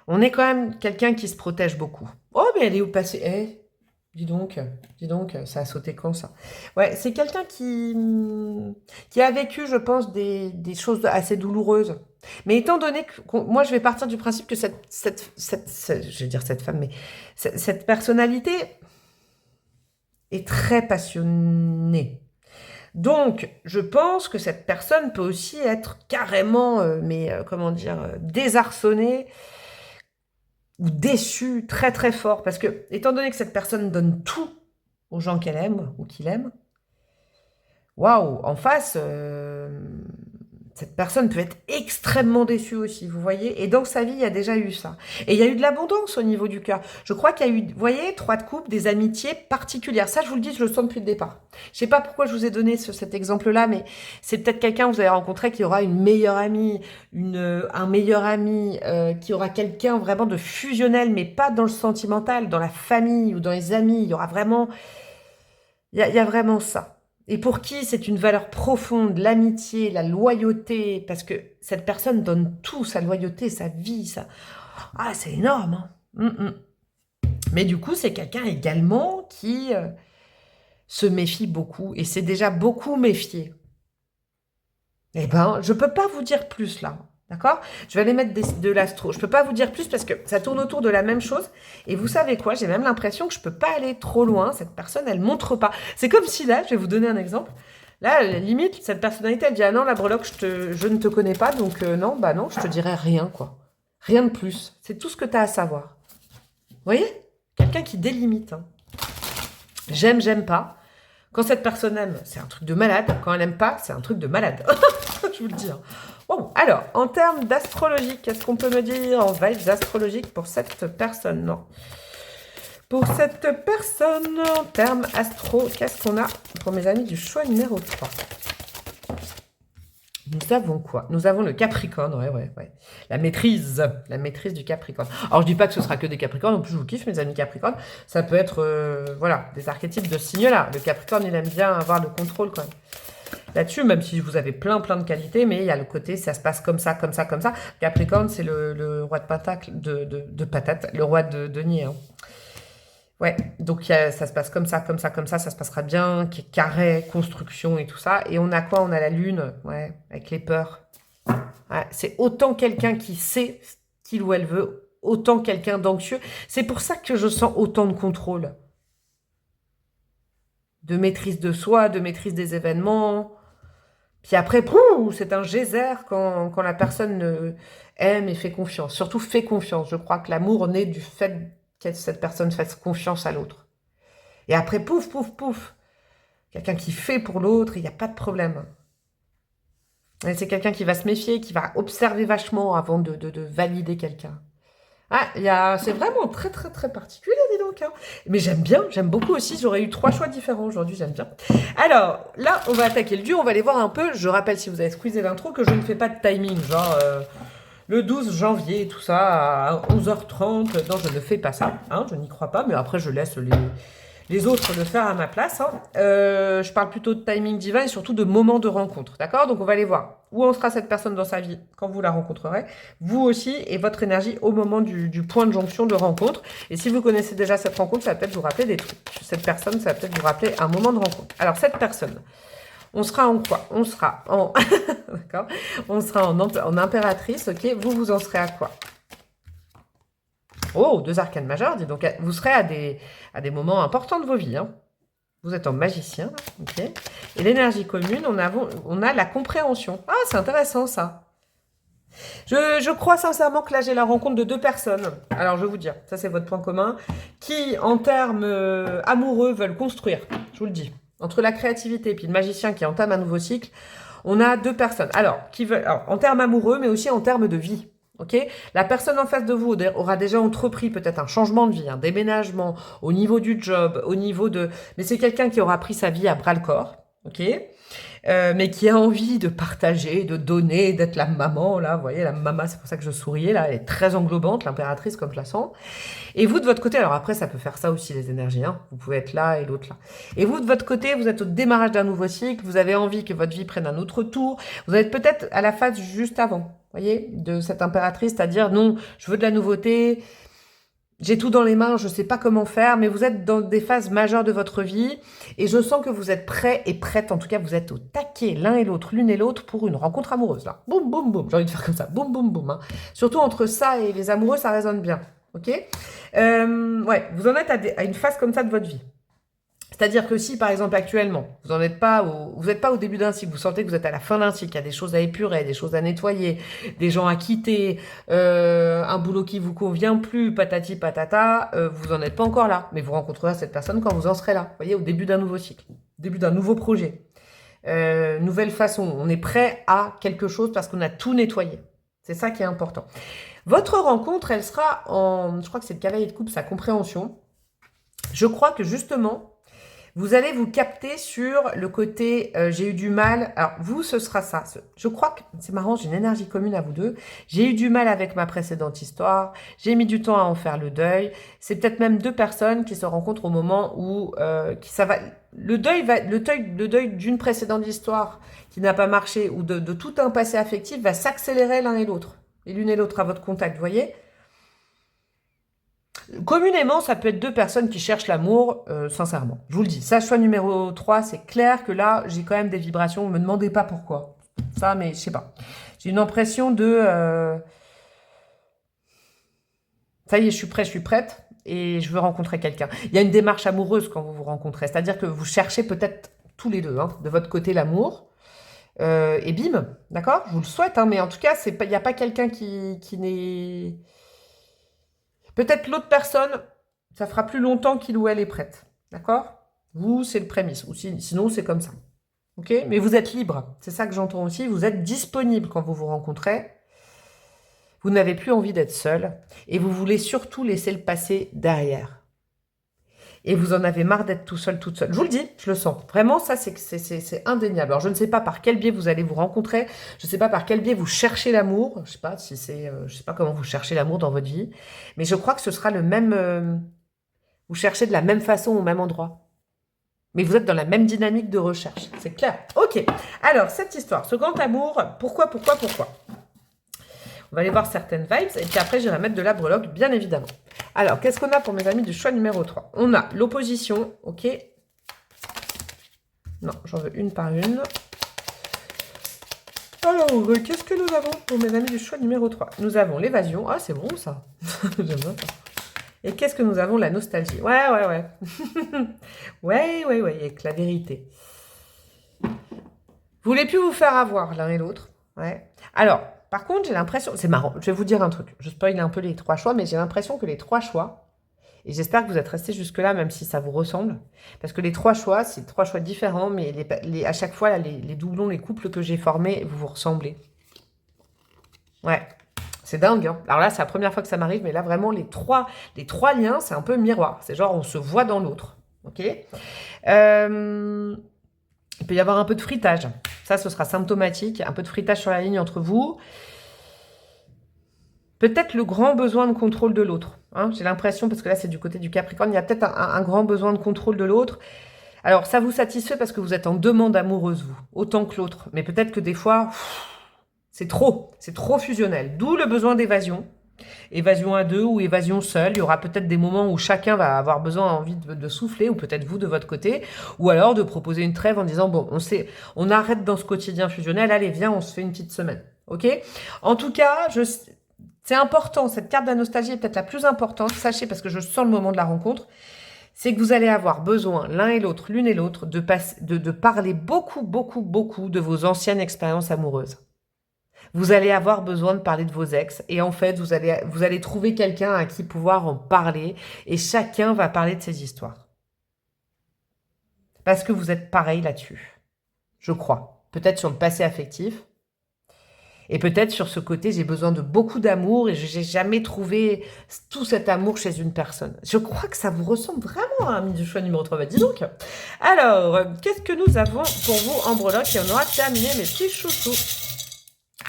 on est quand même quelqu'un qui se protège beaucoup. Oh, mais elle est au passé. Eh, dis donc, ça a sauté quand, ça? Ouais, c'est quelqu'un qui a vécu, je pense, des choses assez douloureuses. Mais étant donné que... Moi, je vais partir du principe que je vais dire cette femme, mais cette personnalité est très passionnée. Donc, je pense que cette personne peut aussi être carrément, comment dire, désarçonnée ou déçue très très fort. Parce que, étant donné que cette personne donne tout aux gens qu'elle aime ou qu'il aime, waouh, en face, cette personne peut être extrêmement déçue aussi, vous voyez. Et dans sa vie, il y a déjà eu ça. Et il y a eu de l'abondance au niveau du cœur. Je crois qu'il y a eu, vous voyez, 3 de coupe, des amitiés particulières. Ça, je vous le dis, je le sens depuis le départ. Je sais pas pourquoi je vous ai donné cet exemple-là, mais c'est peut-être quelqu'un que vous avez rencontré qui aura une meilleure amie, un meilleur ami, qui aura quelqu'un vraiment de fusionnel, mais pas dans le sentimental, dans la famille ou dans les amis. Il y aura vraiment... Il y a vraiment ça. Et pour qui c'est une valeur profonde, l'amitié, la loyauté, parce que cette personne donne tout, sa loyauté, sa vie, ça... Ah, c'est énorme, hein. Mais du coup, c'est quelqu'un également qui se méfie beaucoup, et c'est déjà beaucoup méfié. Eh ben, je peux pas vous dire plus, là. D'accord? Je vais aller mettre de l'astro. Je peux pas vous dire plus parce que ça tourne autour de la même chose. Et vous savez quoi? J'ai même l'impression que je peux pas aller trop loin. Cette personne, elle montre pas. C'est comme si là, je vais vous donner un exemple. Là, limite, cette personnalité, elle dit « Ah non, la breloque, je ne te connais pas. Donc non, bah non, je te dirai rien, quoi. Rien de plus. C'est tout ce que tu as à savoir. » Vous voyez? Quelqu'un qui délimite. Hein. J'aime pas. Quand cette personne aime, c'est un truc de malade. Quand elle aime pas, c'est un truc de malade. Je vous le dis. Hein. Bon, alors, en termes d'astrologie, qu'est-ce qu'on peut me dire en vibes astrologiques pour cette personne? Non. Pour cette personne, en termes astro, qu'est-ce qu'on a pour mes amis du choix numéro 3? Nous avons quoi? Nous avons le Capricorne, ouais. La maîtrise du Capricorne. Alors, je dis pas que ce sera que des Capricornes, en plus je vous kiffe, mes amis Capricornes. Ça peut être, voilà, des archétypes de ce signe-là. Le Capricorne, il aime bien avoir le contrôle, quand même. Là-dessus, même si vous avez plein de qualités, mais il y a le côté, ça se passe comme ça. Capricorne, c'est le roi de patacle, de patate, le roi de denier. Hein. Ouais, donc ça se passe comme ça, ça se passera bien, carré, construction et tout ça. Et on a quoi? On a la lune, ouais, avec les peurs. Ouais, c'est autant quelqu'un qui sait qu'il ou elle veut, autant quelqu'un d'anxieux. C'est pour ça que je sens autant de contrôle. De maîtrise de soi, de maîtrise des événements. Puis après, c'est un geyser quand la personne aime et fait confiance. Surtout fait confiance. Je crois que l'amour naît du fait que cette personne fasse confiance à l'autre. Et après, pouf. Quelqu'un qui fait pour l'autre, il n'y a pas de problème. C'est quelqu'un qui va se méfier, qui va observer vachement avant de valider quelqu'un. Ah, c'est vraiment très particulier, dis donc. Hein. Mais j'aime beaucoup aussi. J'aurais eu 3 choix différents aujourd'hui, j'aime bien. Alors, là, on va attaquer le dur, on va aller voir un peu. Je rappelle, si vous avez squeezé l'intro, que je ne fais pas de timing. Genre, le 12 janvier, tout ça, à 11h30. Non, je ne fais pas ça, hein, je n'y crois pas, mais après, je laisse les autres le faire à ma place. Hein. Je parle plutôt de timing divin et surtout de moment de rencontre, d'accord? Donc, on va aller voir où en sera cette personne dans sa vie quand vous la rencontrerez, vous aussi, et votre énergie au moment du point de jonction de rencontre. Et si vous connaissez déjà cette rencontre, ça va peut-être vous rappeler des trucs. Cette personne, ça va peut-être vous rappeler un moment de rencontre. Alors, cette personne, on sera en quoi? On sera en... D'accord? On sera en impératrice, ok? Vous en serez à quoi? Oh, 2 arcanes majeures, dis donc. Vous serez à des moments importants de vos vies. Hein. Vous êtes en magicien, ok? Et l'énergie commune, on a la compréhension. Ah, c'est intéressant, ça. Je crois sincèrement que là, j'ai la rencontre de 2 personnes. Alors, je vais vous dire, ça, c'est votre point commun, qui, en termes amoureux, veulent construire. Je vous le dis. Entre la créativité et puis le magicien qui entame un nouveau cycle, on a 2 personnes. Alors, en termes amoureux, mais aussi en termes de vie. Ok, la personne en face de vous aura déjà entrepris peut-être un changement de vie, un déménagement au niveau du job, au niveau de... Mais c'est quelqu'un qui aura pris sa vie à bras-le-corps, ok, mais qui a envie de partager, de donner, d'être la maman, là, vous voyez, la maman, c'est pour ça que je souriais, là, elle est très englobante, l'impératrice, comme je la sens. Et vous, de votre côté, alors après, ça peut faire ça aussi, les énergies, hein, vous pouvez être là et l'autre là. Et vous, de votre côté, vous êtes au démarrage d'un nouveau cycle, vous avez envie que votre vie prenne un autre tour, vous êtes peut-être à la phase juste avant, voyez, de cette impératrice, c'est-à-dire, non, je veux de la nouveauté, j'ai tout dans les mains, je ne sais pas comment faire, mais vous êtes dans des phases majeures de votre vie et je sens que vous êtes prêts et prêtes, en tout cas vous êtes au taquet l'un et l'autre, l'une et l'autre pour une rencontre amoureuse là. Boum, boum, boum, j'ai envie de faire comme ça, boum, boum, boum. Hein. Surtout entre ça et les amoureux, ça résonne bien, ok? Ouais, vous en êtes à une phase comme ça de votre vie. C'est-à-dire que si, par exemple, actuellement, vous n'êtes pas au début d'un cycle, vous sentez que vous êtes à la fin d'un cycle, il y a des choses à épurer, des choses à nettoyer, des gens à quitter, un boulot qui vous convient plus, patati patata, vous n'en êtes pas encore là. Mais vous rencontrerez cette personne quand vous en serez là. Vous voyez, au début d'un nouveau cycle, au début d'un nouveau projet. Nouvelle façon, on est prêt à quelque chose parce qu'on a tout nettoyé. C'est ça qui est important. Votre rencontre, elle sera je crois que c'est le cavalier de coupe, sa compréhension. Je crois que justement, vous allez vous capter sur le côté j'ai eu du mal. Alors, vous, ce sera ça. Je crois que c'est marrant, j'ai une énergie commune à vous deux. J'ai eu du mal avec ma précédente histoire. J'ai mis du temps à en faire le deuil. C'est peut-être même 2 personnes qui se rencontrent au moment où le deuil d'une précédente histoire qui n'a pas marché ou de tout un passé affectif va s'accélérer l'un et l'autre. Et l'une et l'autre à votre contact, vous voyez ? Communément, ça peut être 2 personnes qui cherchent l'amour, sincèrement. Je vous le dis. Sage choix numéro 3, c'est clair que là, j'ai quand même des vibrations. Ne me demandez pas pourquoi. Ça, mais je sais pas. J'ai une impression de... ça y est, je suis prête et je veux rencontrer quelqu'un. Il y a une démarche amoureuse quand vous vous rencontrez. C'est-à-dire que vous cherchez peut-être tous les deux, hein, de votre côté, l'amour. Et bim, d'accord? Je vous le souhaite, hein, mais en tout cas, il n'y a pas quelqu'un qui n'est... Peut-être l'autre personne, ça fera plus longtemps qu'il ou elle est prête. D'accord? Vous, c'est le prémisse. Ou sinon, c'est comme ça. Ok? Mais vous êtes libre. C'est ça que j'entends aussi. Vous êtes disponible quand vous vous rencontrez. Vous n'avez plus envie d'être seul. Et vous voulez surtout laisser le passé derrière. Et vous en avez marre d'être tout seul, toute seule. Je vous le dis, je le sens. Vraiment, ça, c'est indéniable. Alors, je ne sais pas par quel biais vous allez vous rencontrer. Je ne sais pas par quel biais vous cherchez l'amour. Je ne sais pas comment vous cherchez l'amour dans votre vie. Mais je crois que ce sera le même... vous cherchez de la même façon au même endroit. Mais vous êtes dans la même dynamique de recherche. C'est clair. Ok. Alors, cette histoire, ce grand amour, pourquoi on va aller voir certaines vibes et puis après, j'irai mettre de la breloque, bien évidemment. Alors, qu'est-ce qu'on a pour mes amis du choix numéro 3? On a l'opposition, ok. Non, j'en veux une par une. Alors, qu'est-ce que nous avons pour mes amis du choix numéro 3? Nous avons l'évasion. Ah, c'est bon, ça. J'aime bien ça. Et qu'est-ce que nous avons? La nostalgie. Ouais. ouais, avec la vérité. Vous voulez plus vous faire avoir l'un et l'autre. Ouais. Alors, par contre, j'ai l'impression... C'est marrant, je vais vous dire un truc. Je spoil un peu les 3 choix, mais j'ai l'impression que les 3 choix... Et j'espère que vous êtes restés jusque-là, même si ça vous ressemble. Parce que les 3 choix, c'est 3 choix différents, mais à chaque fois, là, les doublons, les couples que j'ai formés, vous vous ressemblez. Ouais. C'est dingue, hein. Alors là, c'est la première fois que ça m'arrive, mais là, vraiment, les trois liens, c'est un peu miroir. C'est genre, on se voit dans l'autre. Ok? Il peut y avoir un peu de fritage. Ça, ce sera symptomatique. Un peu de fritage sur la ligne entre vous. Peut-être le grand besoin de contrôle de l'autre. Hein, j'ai l'impression, parce que là c'est du côté du Capricorne, il y a peut-être un grand besoin de contrôle de l'autre. Alors ça vous satisfait parce que vous êtes en demande amoureuse, vous, autant que l'autre. Mais peut-être que des fois, c'est trop fusionnel. D'où le besoin d'évasion. Évasion à deux ou évasion seule. Il y aura peut-être des moments où chacun va avoir besoin, envie de souffler, ou peut-être vous de votre côté, ou alors de proposer une trêve en disant, bon, on arrête dans ce quotidien fusionnel, allez, viens, on se fait une petite semaine. Ok? En tout cas, c'est important, cette carte de la nostalgie est peut-être la plus importante, sachez, parce que je sens le moment de la rencontre, c'est que vous allez avoir besoin, l'un et l'autre, l'une et l'autre, de parler beaucoup, beaucoup, beaucoup de vos anciennes expériences amoureuses. Vous allez avoir besoin de parler de vos ex et en fait, vous allez trouver quelqu'un à qui pouvoir en parler et chacun va parler de ses histoires. Parce que vous êtes pareil là-dessus, je crois. Peut-être sur le passé affectif et peut-être sur ce côté, j'ai besoin de beaucoup d'amour et je n'ai jamais trouvé tout cet amour chez une personne. Je crois que ça vous ressemble vraiment à un du choix numéro 3. Bah, dis donc. Alors, qu'est-ce que nous avons pour vous en breloque et on aura terminé mes petits chouchous.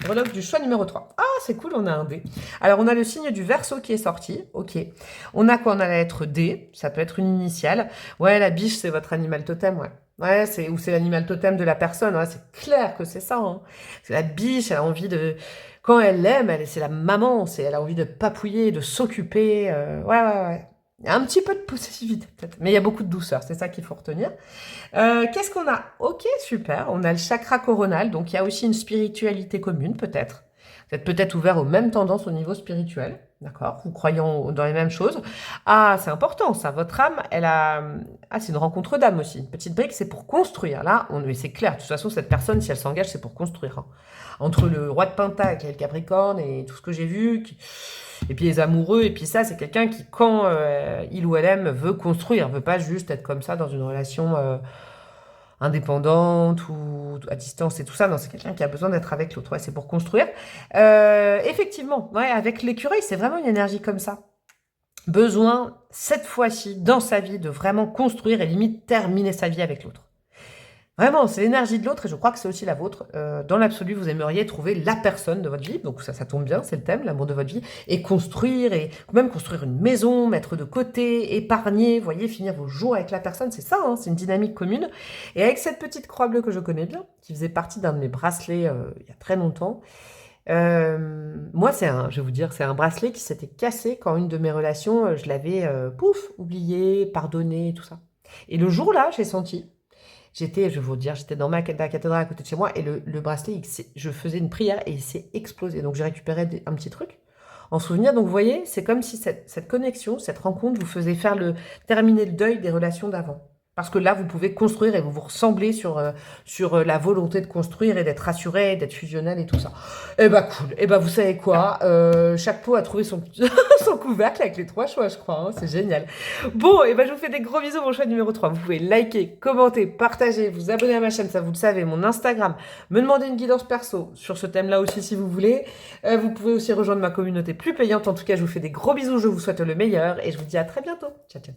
Breloque du choix numéro 3. Ah, c'est cool, on a un D. Alors, on a le signe du Verseau qui est sorti. Ok. On a quoi? On a la lettre D. Ça peut être une initiale. Ouais, la biche, c'est votre animal totem, ouais. Ouais, ou c'est l'animal totem de la personne. Ouais, c'est clair que c'est ça. Hein. C'est la biche, elle a envie de... Quand elle l'aime, c'est la maman. Elle a envie de papouiller, de s'occuper. Ouais. Il y a un petit peu de possessivité, peut-être. Mais il y a beaucoup de douceur. C'est ça qu'il faut retenir. Qu'est-ce qu'on a? Ok, super. On a le chakra coronal, donc il y a aussi une spiritualité commune, peut-être. Vous êtes peut-être ouvert aux mêmes tendances au niveau spirituel, d'accord? Vous croyez dans les mêmes choses. Ah, c'est important, ça. Votre âme, elle a... Ah, c'est une rencontre d'âme aussi. Une petite brique, c'est pour construire. Là, mais c'est clair. De toute façon, cette personne, si elle s'engage, c'est pour construire. Hein. Entre le roi de Pentacle et le Capricorne et tout ce que j'ai vu... Et puis les amoureux, et puis ça, c'est quelqu'un qui, quand il ou elle aime, veut construire, veut pas juste être comme ça dans une relation indépendante ou à distance et tout ça. Non, c'est quelqu'un qui a besoin d'être avec l'autre. Ouais, c'est pour construire. Effectivement, ouais, avec l'écureuil, c'est vraiment une énergie comme ça. Besoin, cette fois-ci, dans sa vie, de vraiment construire et limite terminer sa vie avec l'autre. Vraiment, c'est l'énergie de l'autre et je crois que c'est aussi la vôtre. Dans l'absolu, vous aimeriez trouver la personne de votre vie, donc ça tombe bien, c'est le thème, l'amour de votre vie, et construire, et même construire une maison, mettre de côté, épargner, voyez, finir vos jours avec la personne, c'est ça, hein, c'est une dynamique commune. Et avec cette petite croix bleue que je connais bien, qui faisait partie d'un de mes bracelets il y a très longtemps, moi, je vais vous dire, c'est un bracelet qui s'était cassé quand une de mes relations, je l'avais, oublié, pardonné, tout ça. Et le jour-là, j'ai senti... je vais vous dire, j'étais dans la cathédrale à côté de chez moi et le bracelet, je faisais une prière et il s'est explosé. Donc j'ai récupéré un petit truc en souvenir. Donc vous voyez, c'est comme si cette connexion, cette rencontre vous faisait terminer le deuil des relations d'avant. Parce que là, vous pouvez construire et vous vous ressemblez sur la volonté de construire et d'être rassuré, d'être fusionnel et tout ça. Eh ben cool. Eh ben vous savez quoi, chaque pot a trouvé son couvercle avec les 3 choix, je crois. Hein. C'est génial. Bon, eh ben je vous fais des gros bisous, mon choix numéro 3. Vous pouvez liker, commenter, partager, vous abonner à ma chaîne, ça vous le savez, mon Instagram, me demander une guidance perso sur ce thème-là aussi si vous voulez. Vous pouvez aussi rejoindre ma communauté plus payante. En tout cas, je vous fais des gros bisous, je vous souhaite le meilleur et je vous dis à très bientôt. Ciao, ciao.